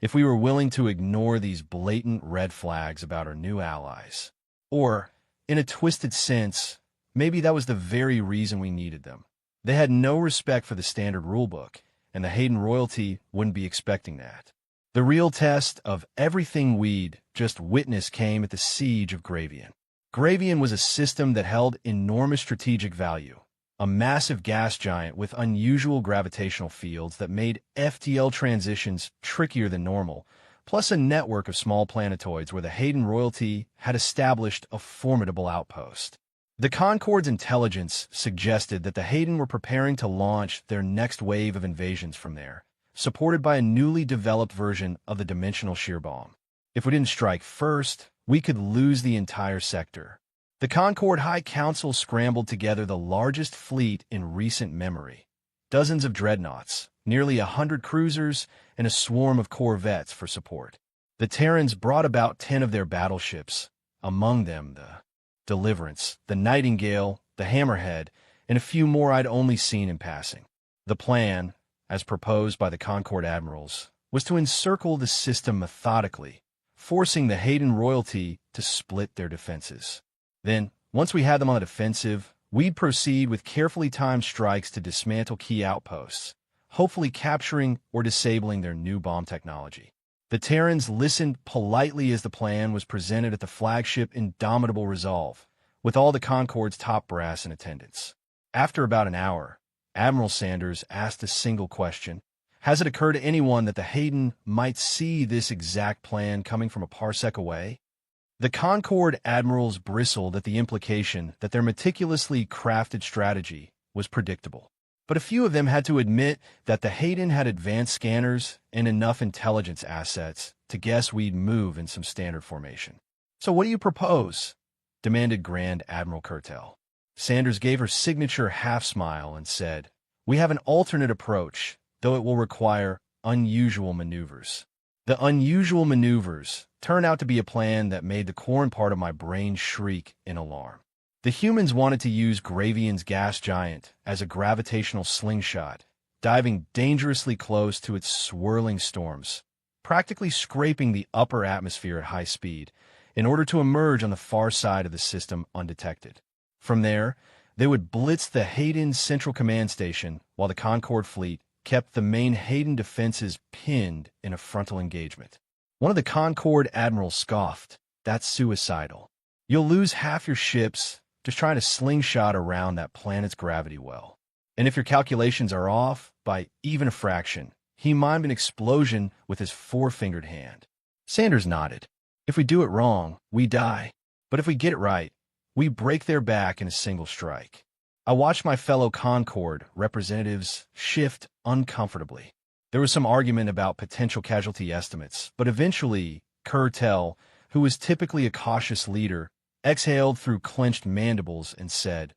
if we were willing to ignore these blatant red flags about our new allies. Or, in a twisted sense, maybe that was the very reason we needed them. They had no respect for the standard rulebook, and the Hayden royalty wouldn't be expecting that. The real test of everything we'd just witnessed came at the siege of Gravian. Gravian was a system that held enormous strategic value, a massive gas giant with unusual gravitational fields that made FTL transitions trickier than normal, plus a network of small planetoids where the Hayden royalty had established a formidable outpost. The Concord's intelligence suggested that the Hayden were preparing to launch their next wave of invasions from there, supported by a newly developed version of the dimensional shear bomb. If we didn't strike first, we could lose the entire sector. The Concord High Council scrambled together the largest fleet in recent memory. Dozens of dreadnoughts, nearly 100 cruisers, and a swarm of corvettes for support. The Terrans brought about 10 of their battleships, among them the Deliverance, the Nightingale, the Hammerhead, and a few more I'd only seen in passing. The plan, as proposed by the Concord admirals, was to encircle the system methodically, forcing the Hayden royalty to split their defenses. Then, once we had them on the defensive, we'd proceed with carefully timed strikes to dismantle key outposts, hopefully capturing or disabling their new bomb technology. The Terrans listened politely as the plan was presented at the flagship Indomitable Resolve, with all the Concord's top brass in attendance. After about an hour, Admiral Sanders asked a single question. Has it occurred to anyone that the Hayden might see this exact plan coming from a parsec away? The Concord admirals bristled at the implication that their meticulously crafted strategy was predictable. But a few of them had to admit that the Hayden had advanced scanners and enough intelligence assets to guess we'd move in some standard formation. "So what do you propose?" demanded Grand Admiral Kurtel. Sanders gave her signature half-smile and said, "We have an alternate approach, though it will require unusual maneuvers." The unusual maneuvers turned out to be a plan that made the corn part of my brain shriek in alarm. The humans wanted to use Gravian's gas giant as a gravitational slingshot, diving dangerously close to its swirling storms, practically scraping the upper atmosphere at high speed, in order to emerge on the far side of the system undetected. From there, they would blitz the Hayden Central Command Station while the Concord fleet kept the main Hayden defenses pinned in a frontal engagement. One of the Concord admirals scoffed, "That's suicidal. You'll lose half your ships just trying to slingshot around that planet's gravity well. And if your calculations are off by even a fraction," he mimed an explosion with his four-fingered hand. Sanders nodded. "If we do it wrong, we die. But if we get it right, we break their back in a single strike." I watched my fellow Concord representatives shift uncomfortably. There was some argument about potential casualty estimates, but eventually, Kurtel, who was typically a cautious leader, exhaled through clenched mandibles and said,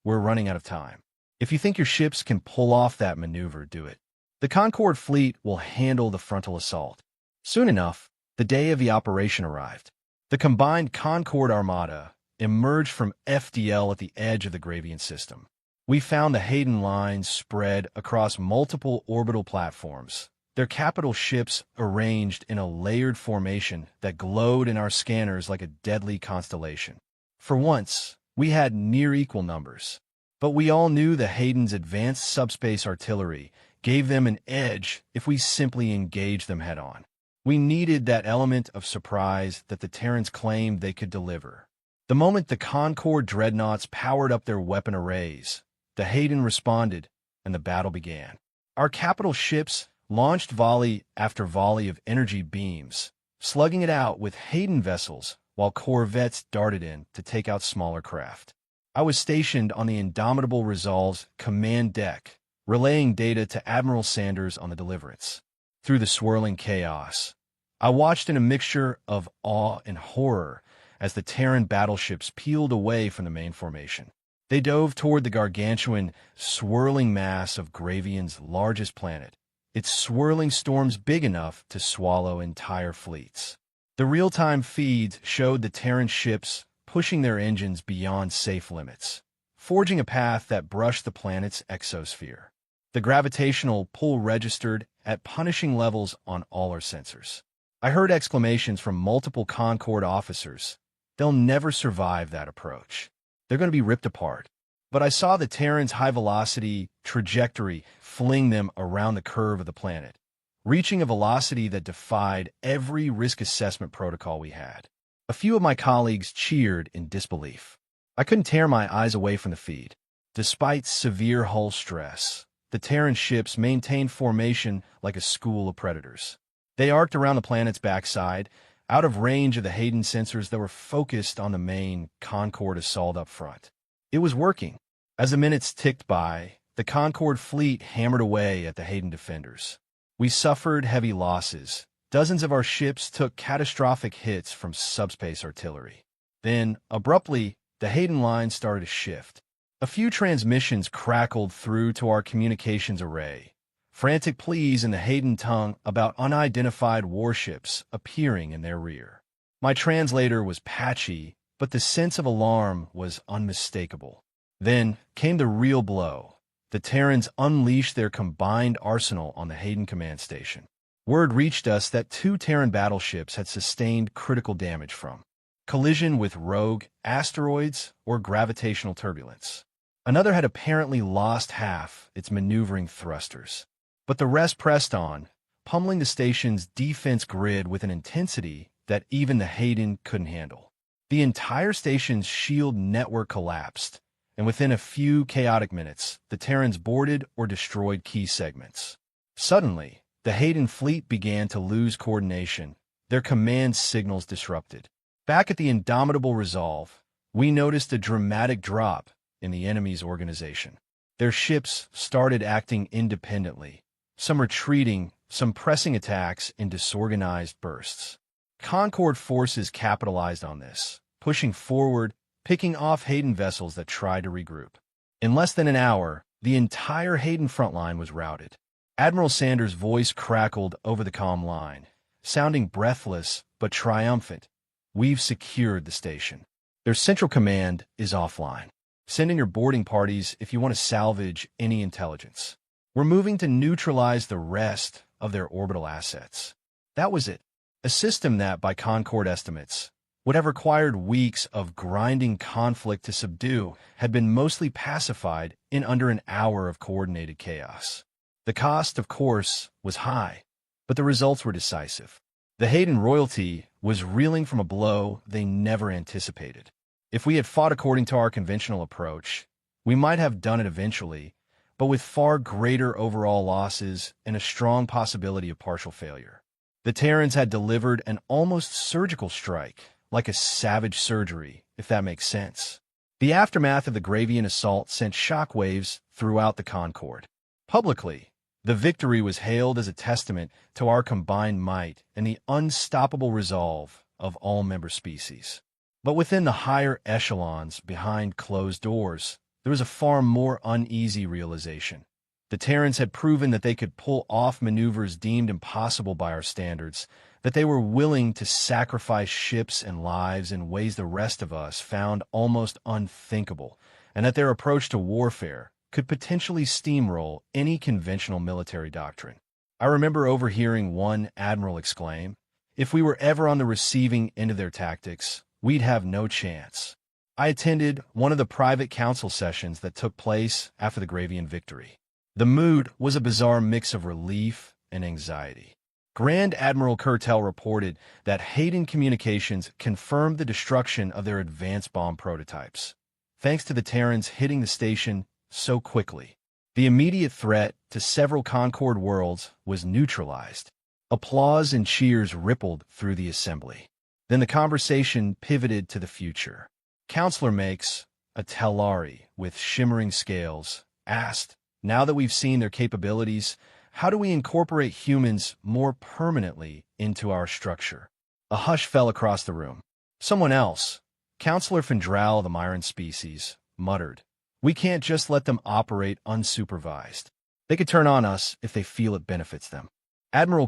"We're running out of time. If you think your ships can pull off that maneuver, do it. The Concord fleet will handle the frontal assault." Soon enough, the day of the operation arrived. The combined Concord Armada emerged from FDL at the edge of the Gravian system. We found the Hayden lines spread across multiple orbital platforms, their capital ships arranged in a layered formation that glowed in our scanners like a deadly constellation. For once, we had near equal numbers, but we all knew the Hayden's advanced subspace artillery gave them an edge if we simply engaged them head-on. We needed that element of surprise that the Terrans claimed they could deliver. The moment the Concord dreadnoughts powered up their weapon arrays, the Hayden responded, and the battle began. Our capital ships launched volley after volley of energy beams, slugging it out with Hayden vessels while corvettes darted in to take out smaller craft. I was stationed on the Indomitable Resolve's command deck, relaying data to Admiral Sanders on the Deliverance. Through the swirling chaos, I watched in a mixture of awe and horror as the Terran battleships peeled away from the main formation. They dove toward the gargantuan, swirling mass of Gravian's largest planet, its swirling storms big enough to swallow entire fleets. The real-time feeds showed the Terran ships pushing their engines beyond safe limits, forging a path that brushed the planet's exosphere. The gravitational pull registered at punishing levels on all our sensors. I heard exclamations from multiple Concord officers. "They'll never survive that approach. They're going to be ripped apart." But I saw the Terran's high-velocity trajectory fling them around the curve of the planet, reaching a velocity that defied every risk assessment protocol we had. A few of my colleagues cheered in disbelief. I couldn't tear my eyes away from the feed. Despite severe hull stress, the Terran ships maintained formation like a school of predators. They arced around the planet's backside, out of range of the Hayden sensors that were focused on the main Concorde assault up front. It was working. As the minutes ticked by, the Concorde fleet hammered away at the Hayden defenders. We suffered heavy losses. Dozens of our ships took catastrophic hits from subspace artillery. Then, abruptly, the Hayden line started to shift. A few transmissions crackled through to our communications array, frantic pleas in the Hayden tongue about unidentified warships appearing in their rear. My translator was patchy, but the sense of alarm was unmistakable. Then came the real blow. The Terrans unleashed their combined arsenal on the Hayden command station. Word reached us that 2 Terran battleships had sustained critical damage from collision with rogue asteroids or gravitational turbulence. Another had apparently lost half its maneuvering thrusters. But the rest pressed on, pummeling the station's defense grid with an intensity that even the Hayden couldn't handle. The entire station's shield network collapsed, and within a few chaotic minutes, the Terrans boarded or destroyed key segments. Suddenly, the Hayden fleet began to lose coordination, their command signals disrupted. Back at the Indomitable Resolve, we noticed a dramatic drop in the enemy's organization. Their ships started acting independently, some retreating, some pressing attacks in disorganized bursts. Concorde forces capitalized on this, pushing forward, picking off Hayden vessels that tried to regroup. In less than an hour, the entire Hayden front line was routed. Admiral Sanders' voice crackled over the comm line, sounding breathless but triumphant. We've secured the station. Their central command is offline. Send in your boarding parties if you want to salvage any intelligence. We're moving to neutralize the rest of their orbital assets. That was it. A system that, by Concorde estimates, would have required weeks of grinding conflict to subdue had been mostly pacified in under an hour of coordinated chaos. The cost, of course, was high, but the results were decisive. The Hayden royalty was reeling from a blow they never anticipated. If we had fought according to our conventional approach, we might have done it eventually, but with far greater overall losses and a strong possibility of partial failure. The Terrans had delivered an almost surgical strike, like a savage surgery, if that makes sense. The aftermath of the Gravian assault sent shockwaves throughout the Concorde. Publicly, the victory was hailed as a testament to our combined might and the unstoppable resolve of all member species. But within the higher echelons, behind closed doors, there was a far more uneasy realization. The Terrans had proven that they could pull off maneuvers deemed impossible by our standards, that they were willing to sacrifice ships and lives in ways the rest of us found almost unthinkable, and that their approach to warfare could potentially steamroll any conventional military doctrine. I remember overhearing one admiral exclaim, "If we were ever on the receiving end of their tactics, we'd have no chance." I attended one of the private council sessions that took place after the Gravian victory. The mood was a bizarre mix of relief and anxiety. Grand Admiral Kurtel reported that Hayden Communications confirmed the destruction of their advanced bomb prototypes, thanks to the Terrans hitting the station so quickly. The immediate threat to several Concorde worlds was neutralized. Applause and cheers rippled through the assembly. Then the conversation pivoted to the future. Counselor Makes, a Telari with shimmering scales, asked, "Now that we've seen their capabilities, how do we incorporate humans more permanently into our structure?" A hush fell across the room. Someone else, Counselor Fendral of the Myron species, muttered, "We can't just let them operate unsupervised. They could turn on us if they feel it benefits them." Admiral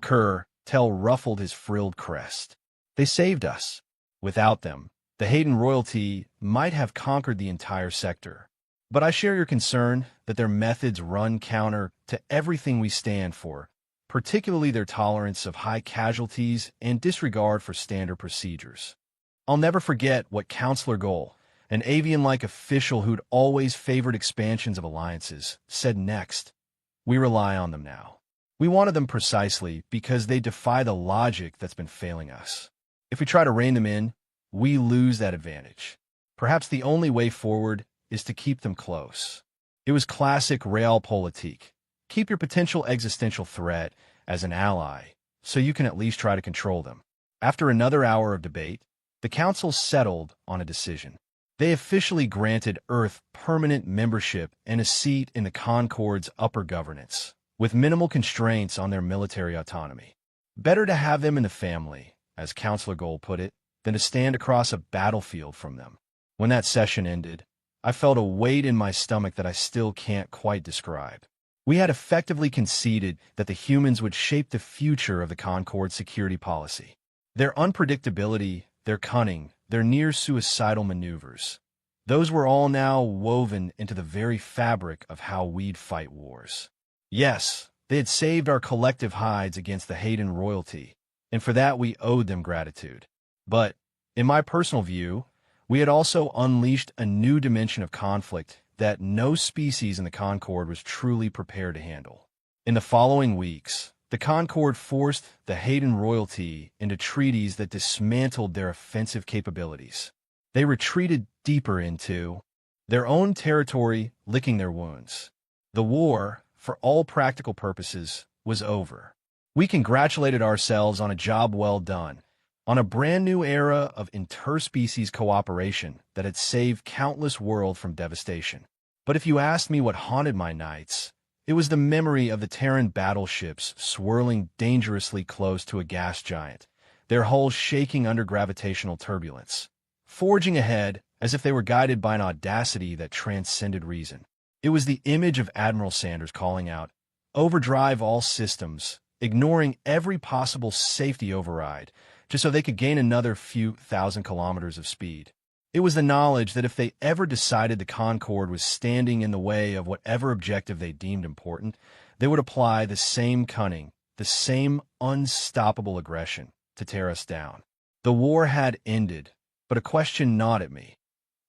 Tell ruffled his frilled crest. "They saved us. Without them, the Hayden royalty might have conquered the entire sector. But I share your concern that their methods run counter to everything we stand for, particularly their tolerance of high casualties and disregard for standard procedures." I'll never forget what Counselor Goal, an avian-like official who'd always favored expansions of alliances, said next. "We rely on them now. We wanted them precisely because they defy the logic that's been failing us. If we try to rein them in, we lose that advantage. Perhaps the only way forward is to keep them close. It was classic realpolitik. Keep your potential existential threat as an ally, so you can at least try to control them. After another hour of debate, the Council settled on a decision. They officially granted Earth permanent membership and a seat in the Concord's upper governance, with minimal constraints on their military autonomy. Better to have them in the family, as Counselor Gold put it, than to stand across a battlefield from them. When that session ended, I felt a weight in my stomach that I still can't quite describe. We had effectively conceded that the humans would shape the future of the Concord's security policy. Their unpredictability, their cunning, their near-suicidal maneuvers, those were all now woven into the very fabric of how we'd fight wars. Yes, they had saved our collective hides against the Hayden royalty, and for that we owed them gratitude. But, in my personal view, we had also unleashed a new dimension of conflict that no species in the Concord was truly prepared to handle. In the following weeks, the Concord forced the Hayden royalty into treaties that dismantled their offensive capabilities. They retreated deeper into their own territory, licking their wounds. The war, for all practical purposes, was over. We congratulated ourselves on a job well done, on a brand new era of interspecies cooperation that had saved countless worlds from devastation. But if you asked me what haunted my nights, it was the memory of the Terran battleships swirling dangerously close to a gas giant, their hulls shaking under gravitational turbulence, forging ahead as if they were guided by an audacity that transcended reason. It was the image of Admiral Sanders calling out, "Overdrive all systems," ignoring every possible safety override, just so they could gain another few thousand kilometers of speed. It was the knowledge that if they ever decided the Concorde was standing in the way of whatever objective they deemed important, they would apply the same cunning, the same unstoppable aggression to tear us down. The war had ended, but a question gnawed at me.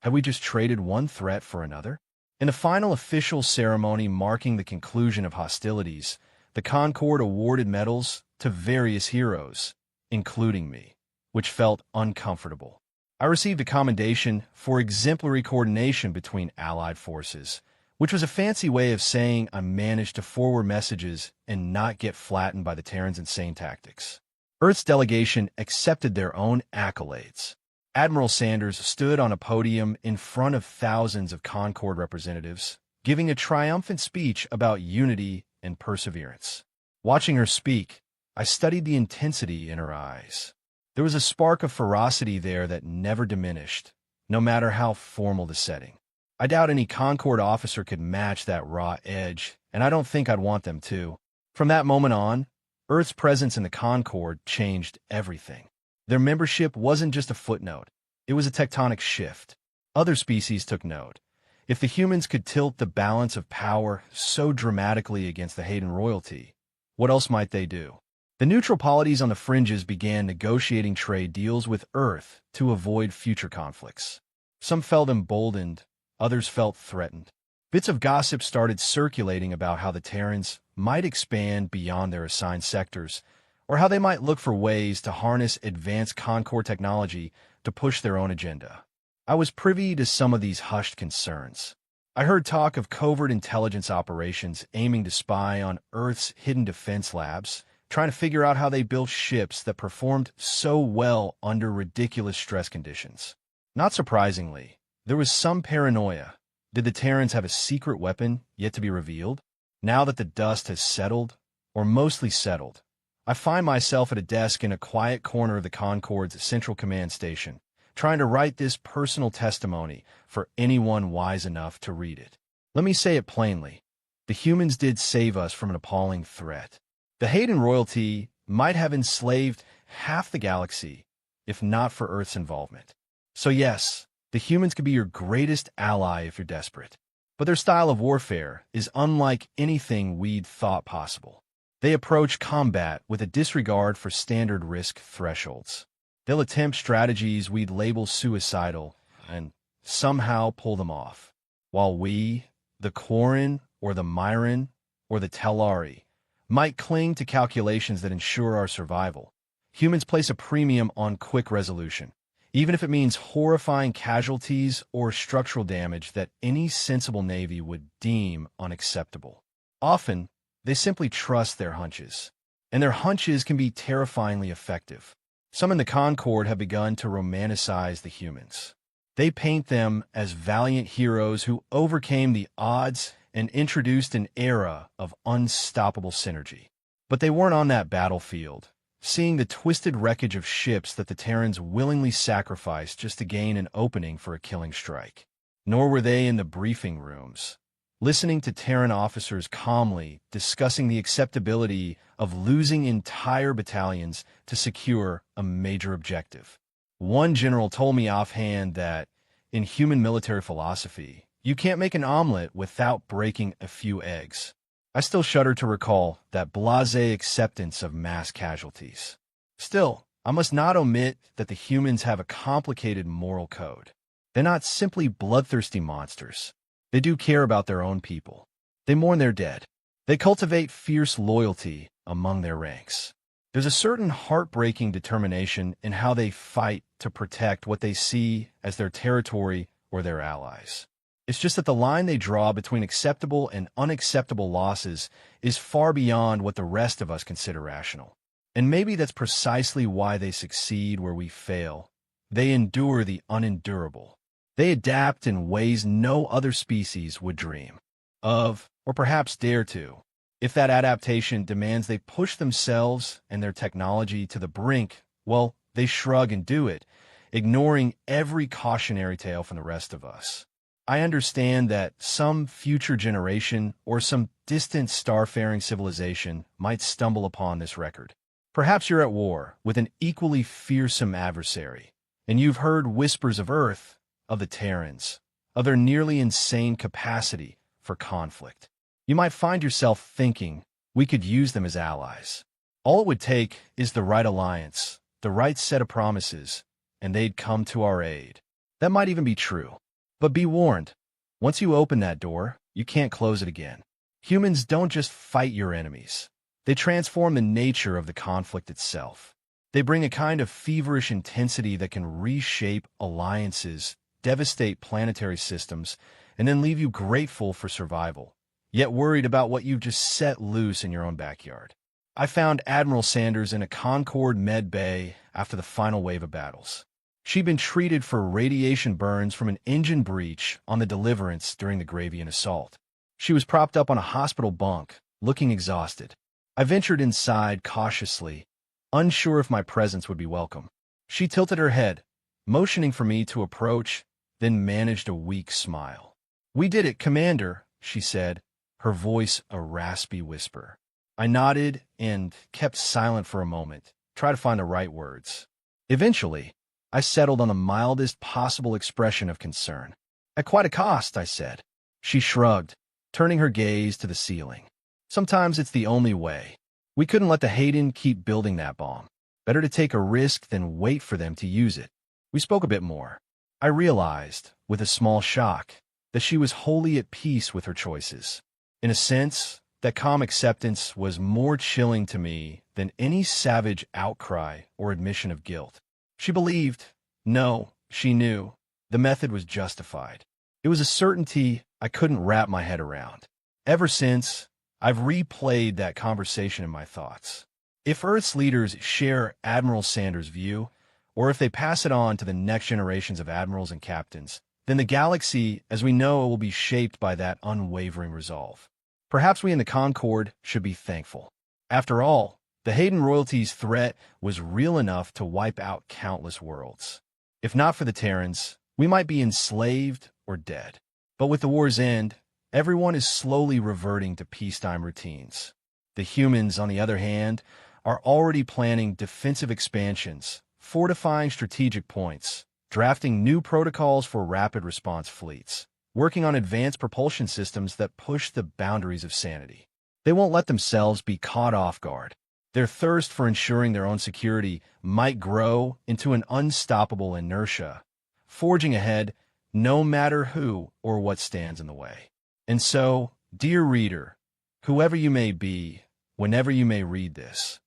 Had we just traded one threat for another? In the final official ceremony marking the conclusion of hostilities, the Concorde awarded medals to various heroes, including me, which felt uncomfortable. I received a commendation for exemplary coordination between Allied forces, which was a fancy way of saying I managed to forward messages and not get flattened by the Terrans' insane tactics. Earth's delegation accepted their own accolades. Admiral Sanders stood on a podium in front of thousands of Concorde representatives, giving a triumphant speech about unity and perseverance. Watching her speak, I studied the intensity in her eyes. There was a spark of ferocity there that never diminished, no matter how formal the setting. I doubt any Concorde officer could match that raw edge, and I don't think I'd want them to. From that moment on, Earth's presence in the Concorde changed everything. Their membership wasn't just a footnote. It was a tectonic shift. Other species took note. If the humans could tilt the balance of power so dramatically against the Hayden royalty, what else might they do? The neutral polities on the fringes began negotiating trade deals with Earth to avoid future conflicts. Some felt emboldened, others felt threatened. Bits of gossip started circulating about how the Terrans might expand beyond their assigned sectors, or how they might look for ways to harness advanced Concorde technology to push their own agenda. I was privy to some of these hushed concerns. I heard talk of covert intelligence operations aiming to spy on Earth's hidden defense labs, trying to figure out how they built ships that performed so well under ridiculous stress conditions. Not surprisingly, there was some paranoia. Did the Terrans have a secret weapon yet to be revealed? Now that the dust has settled, or mostly settled, I find myself at a desk in a quiet corner of the Concorde's Central Command Station, trying to write this personal testimony for anyone wise enough to read it. Let me say it plainly. The humans did save us from an appalling threat. The Hayden royalty might have enslaved half the galaxy, if not for Earth's involvement. So yes, the humans could be your greatest ally if you're desperate. But their style of warfare is unlike anything we'd thought possible. They approach combat with a disregard for standard risk thresholds. They'll attempt strategies we'd label suicidal and somehow pull them off. While we, the Quarren or the Myron or the Telari, might cling to calculations that ensure our survival. Humans place a premium on quick resolution, even if it means horrifying casualties or structural damage that any sensible Navy would deem unacceptable. Often, they simply trust their hunches, and their hunches can be terrifyingly effective. Some in the Concorde have begun to romanticize the humans. They paint them as valiant heroes who overcame the odds and introduced an era of unstoppable synergy. But they weren't on that battlefield, seeing the twisted wreckage of ships that the Terrans willingly sacrificed just to gain an opening for a killing strike. Nor were they in the briefing rooms, listening to Terran officers calmly discussing the acceptability of losing entire battalions to secure a major objective. One general told me offhand that, in human military philosophy, you can't make an omelet without breaking a few eggs. I still shudder to recall that blasé acceptance of mass casualties. Still, I must not omit that the humans have a complicated moral code. They're not simply bloodthirsty monsters. They do care about their own people. They mourn their dead. They cultivate fierce loyalty among their ranks. There's a certain heartbreaking determination in how they fight to protect what they see as their territory or their allies. It's just that the line they draw between acceptable and unacceptable losses is far beyond what the rest of us consider rational. And maybe that's precisely why they succeed where we fail. They endure the unendurable. They adapt in ways no other species would dream of, or perhaps dare to. If that adaptation demands they push themselves and their technology to the brink, well, they shrug and do it, ignoring every cautionary tale from the rest of us. I understand that some future generation or some distant starfaring civilization might stumble upon this record. Perhaps you're at war with an equally fearsome adversary, and you've heard whispers of Earth, of the Terrans, of their nearly insane capacity for conflict. You might find yourself thinking, we could use them as allies. All it would take is the right alliance, the right set of promises, and they'd come to our aid. That might even be true. But be warned, once you open that door, you can't close it again. Humans don't just fight your enemies. They transform the nature of the conflict itself. They bring a kind of feverish intensity that can reshape alliances, devastate planetary systems, and then leave you grateful for survival, yet worried about what you've just set loose in your own backyard. I found Admiral Sanders in a Concorde med bay after the final wave of battles. She'd been treated for radiation burns from an engine breach on the Deliverance during the Gravian assault. She was propped up on a hospital bunk, looking exhausted. I ventured inside cautiously, unsure if my presence would be welcome. She tilted her head, motioning for me to approach, then managed a weak smile. "We did it, Commander," she said, her voice a raspy whisper. I nodded and kept silent for a moment, trying to find the right words. Eventually, I settled on the mildest possible expression of concern. "At quite a cost," I said. She shrugged, turning her gaze to the ceiling. "Sometimes it's the only way. We couldn't let the Hayden keep building that bomb. Better to take a risk than wait for them to use it." We spoke a bit more. I realized, with a small shock, that she was wholly at peace with her choices. In a sense, that calm acceptance was more chilling to me than any savage outcry or admission of guilt. She believed, no, she knew, the method was justified. It was a certainty I couldn't wrap my head around. Ever since, I've replayed that conversation in my thoughts. If Earth's leaders share Admiral Sanders' view, or if they pass it on to the next generations of admirals and captains, then the galaxy, as we know it, will be shaped by that unwavering resolve. Perhaps we in the Concorde should be thankful. After all, the Hayden royalty's threat was real enough to wipe out countless worlds. If not for the Terrans, we might be enslaved or dead. But with the war's end, everyone is slowly reverting to peacetime routines. The humans, on the other hand, are already planning defensive expansions, fortifying strategic points, drafting new protocols for rapid response fleets, working on advanced propulsion systems that push the boundaries of sanity. They won't let themselves be caught off guard. Their thirst for ensuring their own security might grow into an unstoppable inertia, forging ahead no matter who or what stands in the way. And so, dear reader, whoever you may be, whenever you may read this.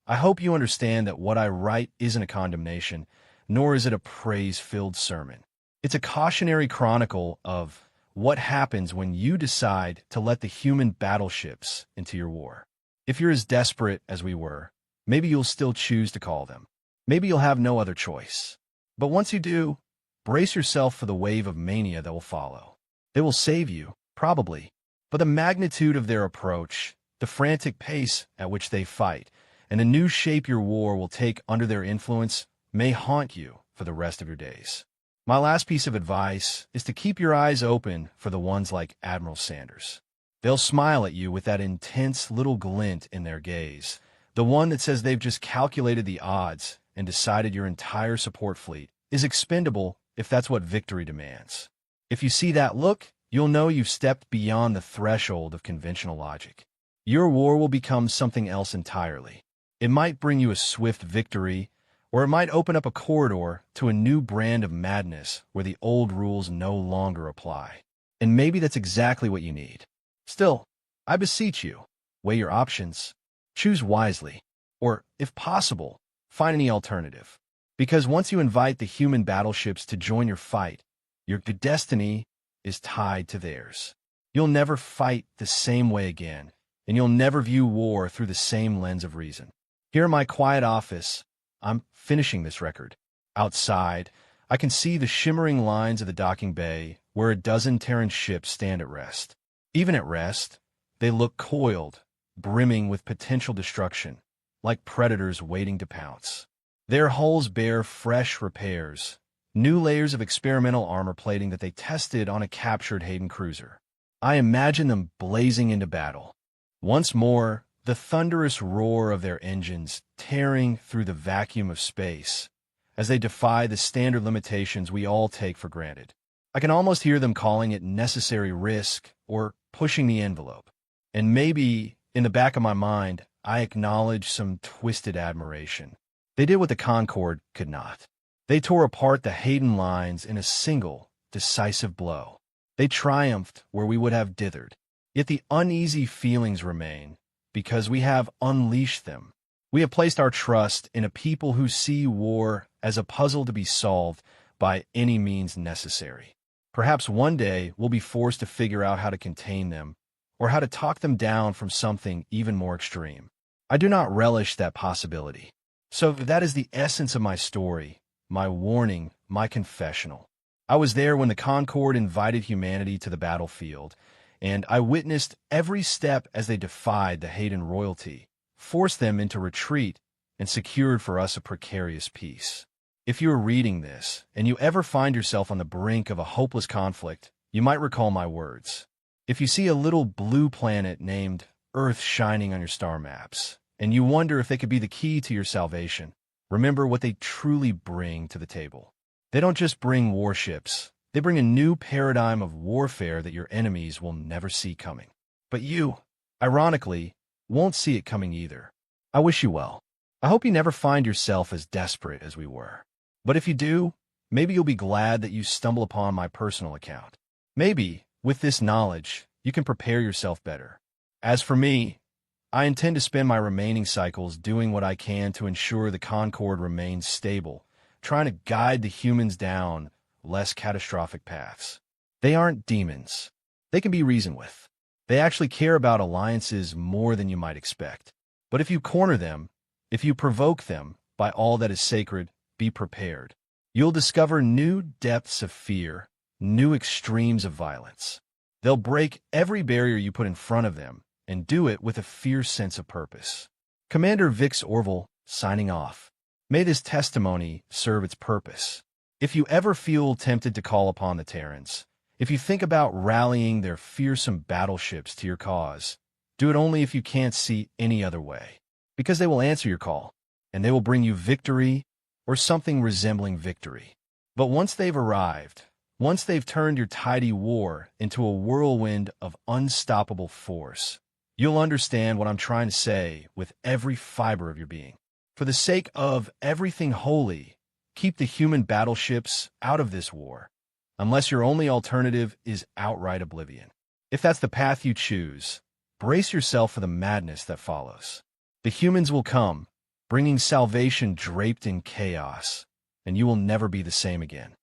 I hope you understand that what I write isn't a condemnation, nor is it a praise-filled sermon. It's a cautionary chronicle of what happens when you decide to let the human battleships into your war. If you're as desperate as we were, maybe you'll still choose to call them. Maybe you'll have no other choice. But once you do, brace yourself for the wave of mania that will follow. They will save you, probably, but the magnitude of their approach, the frantic pace at which they fight, and the new shape your war will take under their influence may haunt you for the rest of your days. My last piece of advice is to keep your eyes open for the ones like Admiral Sanders. They'll smile at you with that intense little glint in their gaze, the one that says they've just calculated the odds and decided your entire support fleet is expendable if that's what victory demands. If you see that look, you'll know you've stepped beyond the threshold of conventional logic. Your war will become something else entirely. It might bring you a swift victory, or it might open up a corridor to a new brand of madness where the old rules no longer apply. And maybe that's exactly what you need. Still, I beseech you, weigh your options, choose wisely, or, if possible, find any alternative. Because once you invite the human battleships to join your fight, your destiny is tied to theirs. You'll never fight the same way again, and you'll never view war through the same lens of reason. Here in my quiet office, I'm finishing this record. Outside, I can see the shimmering lines of the docking bay where a dozen Terran ships stand at rest. Even at rest, they look coiled, brimming with potential destruction, like predators waiting to pounce. Their hulls bear fresh repairs, new layers of experimental armor plating that they tested on a captured Hayden cruiser. I imagine them blazing into battle. Once more, the thunderous roar of their engines tearing through the vacuum of space as they defy the standard limitations we all take for granted. I can almost hear them calling it necessary risk or pushing the envelope. And maybe, in the back of my mind, I acknowledge some twisted admiration. They did what the Concorde could not. They tore apart the Hayden lines in a single, decisive blow. They triumphed where we would have dithered. Yet the uneasy feelings remain, because we have unleashed them. We have placed our trust in a people who see war as a puzzle to be solved by any means necessary. Perhaps one day we'll be forced to figure out how to contain them, or how to talk them down from something even more extreme. I do not relish that possibility. So that is the essence of my story, my warning, my confessional. I was there when the Concorde invited humanity to the battlefield, and I witnessed every step as they defied the Hayden royalty, forced them into retreat, and secured for us a precarious peace. If you are reading this, and you ever find yourself on the brink of a hopeless conflict, you might recall my words. If you see a little blue planet named Earth shining on your star maps, and you wonder if they could be the key to your salvation, remember what they truly bring to the table. They don't just bring warships. They bring a new paradigm of warfare that your enemies will never see coming. But you, ironically, won't see it coming either. I wish you well. I hope you never find yourself as desperate as we were. But if you do, maybe you'll be glad that you stumble upon my personal account. Maybe, with this knowledge, you can prepare yourself better. As for me, I intend to spend my remaining cycles doing what I can to ensure the Concorde remains stable, trying to guide the humans down less catastrophic paths. They aren't demons. They can be reasoned with. They actually care about alliances more than you might expect. But if you corner them, if you provoke them by all that is sacred, be prepared. You'll discover new depths of fear, new extremes of violence. They'll break every barrier you put in front of them and do it with a fierce sense of purpose. Commander Vix Orville, signing off. May this testimony serve its purpose. If you ever feel tempted to call upon the Terrans, if you think about rallying their fearsome battleships to your cause, do it only if you can't see any other way, because they will answer your call, and they will bring you victory or something resembling victory. But once they've arrived, once they've turned your tidy war into a whirlwind of unstoppable force, you'll understand what I'm trying to say with every fiber of your being. For the sake of everything holy, keep the human battleships out of this war, unless your only alternative is outright oblivion. If that's the path you choose, brace yourself for the madness that follows. The humans will come, bringing salvation draped in chaos, and you will never be the same again.